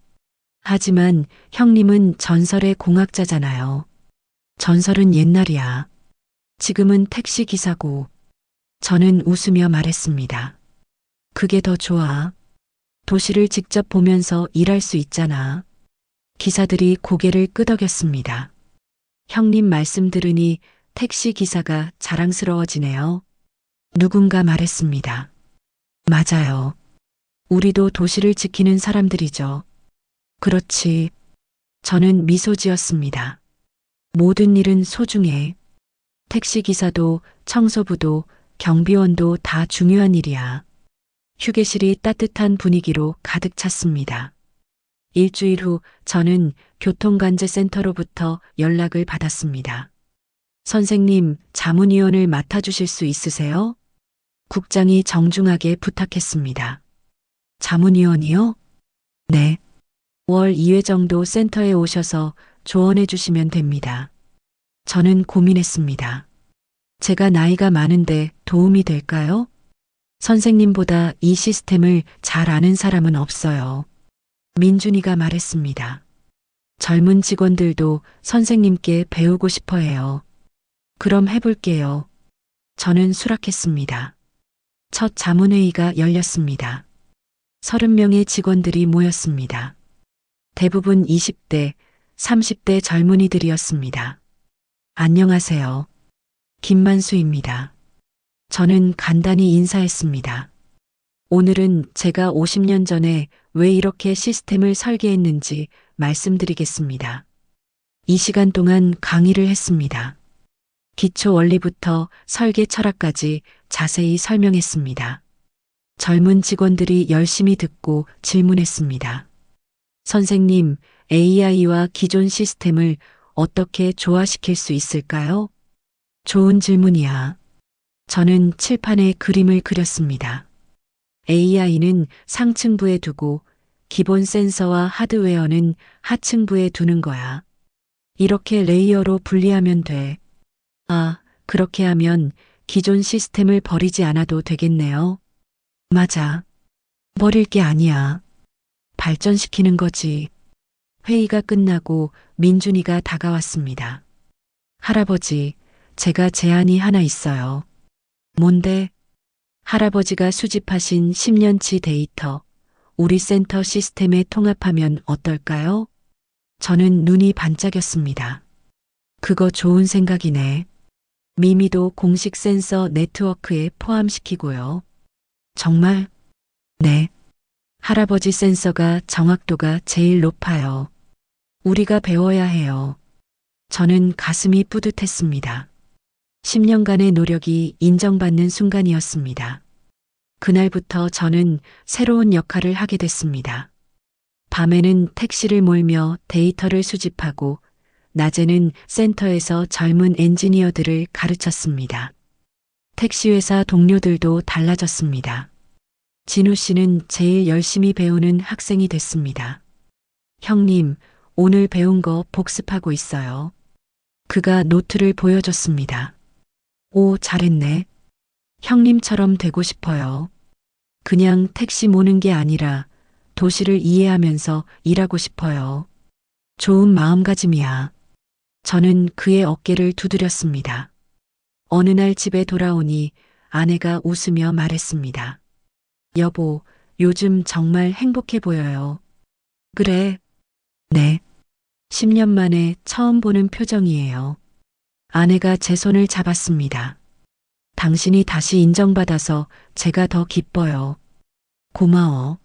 하지만 형님은 전설의 공학자잖아요. 전설은 옛날이야. 지금은 택시 기사고. 저는 웃으며 말했습니다. 그게 더 좋아. 도시를 직접 보면서 일할 수 있잖아. 기사들이 고개를 끄덕였습니다. 형님 말씀 들으니 택시 기사가 자랑스러워지네요. 누군가 말했습니다. 맞아요. 우리도 도시를 지키는 사람들이죠. 그렇지. 저는 미소 지었습니다. 모든 일은 소중해. 택시기사도 청소부도 경비원도 다 중요한 일이야. 휴게실이 따뜻한 분위기로 가득 찼습니다. 일주일 후 저는 교통관제센터로부터 연락을 받았습니다. 선생님, 자문위원을 맡아주실 수 있으세요? 국장이 정중하게 부탁했습니다. 자문위원이요? 네. 월 2회 정도 센터에 오셔서 조언해 주시면 됩니다. 저는 고민했습니다. 제가 나이가 많은데 도움이 될까요? 선생님보다 이 시스템을 잘 아는 사람은 없어요. 민준이가 말했습니다. 젊은 직원들도 선생님께 배우고 싶어 해요. 그럼 해볼게요. 저는 수락했습니다. 첫 자문회의가 열렸습니다. 30명의 직원들이 모였습니다. 대부분 20대, 30대 젊은이들이었습니다. 안녕하세요. 김만수입니다. 저는 간단히 인사했습니다. 오늘은 제가 50년 전에 왜 이렇게 시스템을 설계했는지 말씀드리겠습니다. 이 시간 동안 강의를 했습니다. 기초 원리부터 설계 철학까지 자세히 설명했습니다. 젊은 직원들이 열심히 듣고 질문했습니다. 선생님, AI와 기존 시스템을 어떻게 조화시킬 수 있을까요? 좋은 질문이야. 저는 칠판에 그림을 그렸습니다. AI는 상층부에 두고 기본 센서와 하드웨어는 하층부에 두는 거야. 이렇게 레이어로 분리하면 돼. 아, 그렇게 하면 기존 시스템을 버리지 않아도 되겠네요. 맞아. 버릴 게 아니야. 발전시키는 거지. 회의가 끝나고 민준이가 다가왔습니다. 할아버지, 제가 제안이 하나 있어요. 뭔데? 할아버지가 수집하신 10년치 데이터, 우리 센터 시스템에 통합하면 어떨까요? 저는 눈이 반짝였습니다. 그거 좋은 생각이네. 미미도 공식 센서 네트워크에 포함시키고요. 정말? 네. 할아버지 센서가 정확도가 제일 높아요. 우리가 배워야 해요. 저는 가슴이 뿌듯했습니다. 10년간의 노력이 인정받는 순간이었습니다. 그날부터 저는 새로운 역할을 하게 됐습니다. 밤에는 택시를 몰며 데이터를 수집하고 낮에는 센터에서 젊은 엔지니어들을 가르쳤습니다. 택시회사 동료들도 달라졌습니다. 진우 씨는 제일 열심히 배우는 학생이 됐습니다. 형님, 오늘 배운 거 복습하고 있어요. 그가 노트를 보여줬습니다. 오, 잘했네. 형님처럼 되고 싶어요. 그냥 택시 모는 게 아니라 도시를 이해하면서 일하고 싶어요. 좋은 마음가짐이야. 저는 그의 어깨를 두드렸습니다. 어느 날 집에 돌아오니 아내가 웃으며 말했습니다. 여보, 요즘 정말 행복해 보여요. 그래? 네. 10년 만에 처음 보는 표정이에요. 아내가 제 손을 잡았습니다. 당신이 다시 인정받아서 제가 더 기뻐요. 고마워.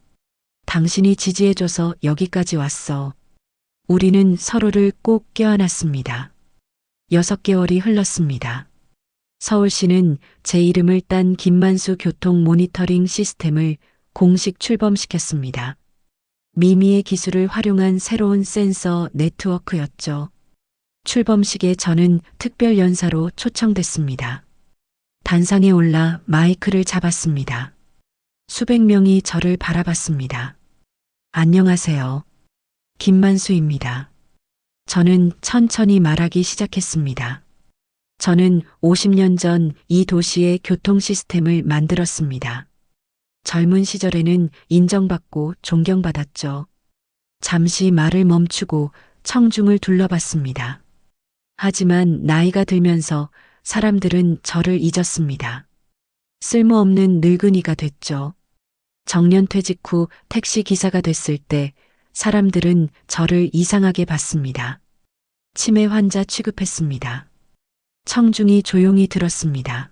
당신이 지지해줘서 여기까지 왔어. 우리는 서로를 꼭 껴안았습니다. 6개월이 흘렀습니다. 서울시는 제 이름을 딴 김만수 교통 모니터링 시스템을 공식 출범시켰습니다. 미미의 기술을 활용한 새로운 센서 네트워크였죠. 출범식에 저는 특별 연사로 초청됐습니다. 단상에 올라 마이크를 잡았습니다. 수백 명이 저를 바라봤습니다. 안녕하세요. 김만수입니다. 저는 천천히 말하기 시작했습니다. 저는 50년 전 이 도시의 교통 시스템을 만들었습니다. 젊은 시절에는 인정받고 존경받았죠. 잠시 말을 멈추고 청중을 둘러봤습니다. 하지만 나이가 들면서 사람들은 저를 잊었습니다. 쓸모없는 늙은이가 됐죠. 정년퇴직 후 택시 기사가 됐을 때 사람들은 저를 이상하게 봤습니다. 치매 환자 취급했습니다. 청중이 조용히 들었습니다.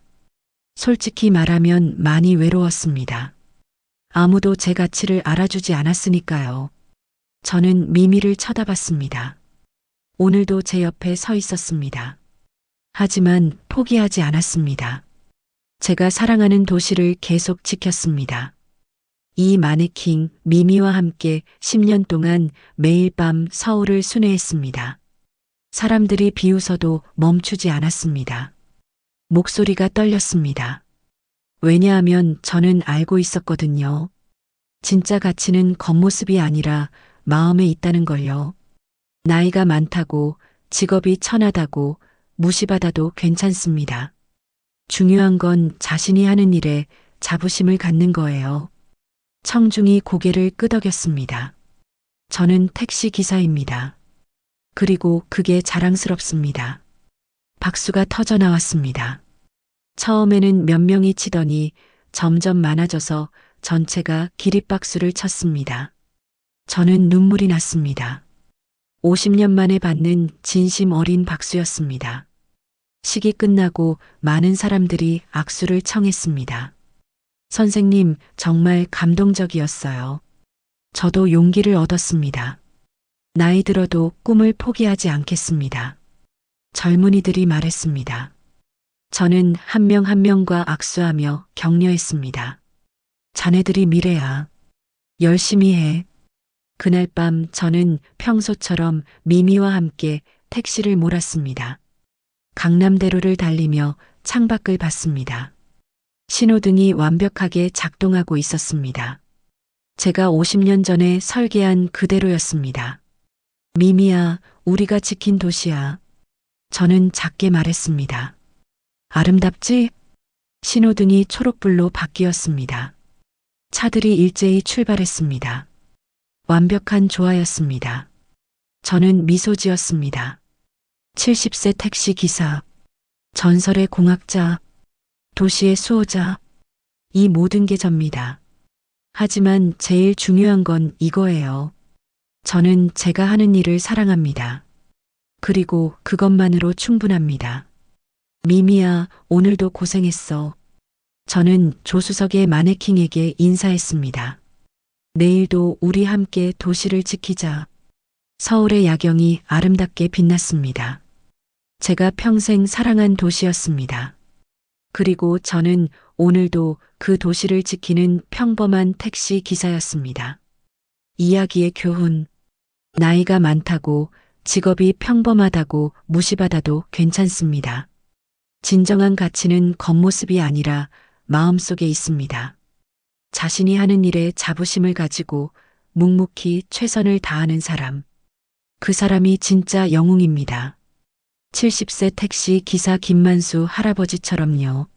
솔직히 말하면 많이 외로웠습니다. 아무도 제 가치를 알아주지 않았으니까요. 저는 미미를 쳐다봤습니다. 오늘도 제 옆에 서 있었습니다. 하지만 포기하지 않았습니다. 제가 사랑하는 도시를 계속 지켰습니다. 이 마네킹 미미와 함께 10년 동안 매일 밤 서울을 순회했습니다. 사람들이 비웃어도 멈추지 않았습니다. 목소리가 떨렸습니다. 왜냐하면 저는 알고 있었거든요. 진짜 가치는 겉모습이 아니라 마음에 있다는 걸요. 나이가 많다고, 직업이 천하다고, 무시받아도 괜찮습니다. 중요한 건 자신이 하는 일에 자부심을 갖는 거예요. 청중이 고개를 끄덕였습니다. 저는 택시 기사입니다. 그리고 그게 자랑스럽습니다. 박수가 터져 나왔습니다. 처음에는 몇 명이 치더니 점점 많아져서 전체가 기립박수를 쳤습니다. 저는 눈물이 났습니다. 50년 만에 받는 진심 어린 박수였습니다. 식이 끝나고 많은 사람들이 악수를 청했습니다. 선생님, 정말 감동적이었어요. 저도 용기를 얻었습니다. 나이 들어도 꿈을 포기하지 않겠습니다. 젊은이들이 말했습니다. 저는 한 명 한 명과 악수하며 격려했습니다. 자네들이 미래야. 열심히 해. 그날 밤 저는 평소처럼 미미와 함께 택시를 몰았습니다. 강남대로를 달리며 창밖을 봤습니다. 신호등이 완벽하게 작동하고 있었습니다. 제가 50년 전에 설계한 그대로였습니다. 미미야, 우리가 지킨 도시야. 저는 작게 말했습니다. 아름답지? 신호등이 초록불로 바뀌었습니다. 차들이 일제히 출발했습니다. 완벽한 조화였습니다. 저는 미소 지었습니다. 70세 택시 기사, 전설의 공학자, 도시의 수호자, 이 모든 게 접니다. 하지만 제일 중요한 건 이거예요. 저는 제가 하는 일을 사랑합니다. 그리고 그것만으로 충분합니다. 미미야, 오늘도 고생했어. 저는 조수석의 마네킹에게 인사했습니다. 내일도 우리 함께 도시를 지키자. 서울의 야경이 아름답게 빛났습니다. 제가 평생 사랑한 도시였습니다. 그리고 저는 오늘도 그 도시를 지키는 평범한 택시 기사였습니다. 이야기의 교훈. 나이가 많다고, 직업이 평범하다고 무시받아도 괜찮습니다. 진정한 가치는 겉모습이 아니라 마음속에 있습니다. 자신이 하는 일에 자부심을 가지고 묵묵히 최선을 다하는 사람. 그 사람이 진짜 영웅입니다. 70세 택시 기사 김만수 할아버지처럼요.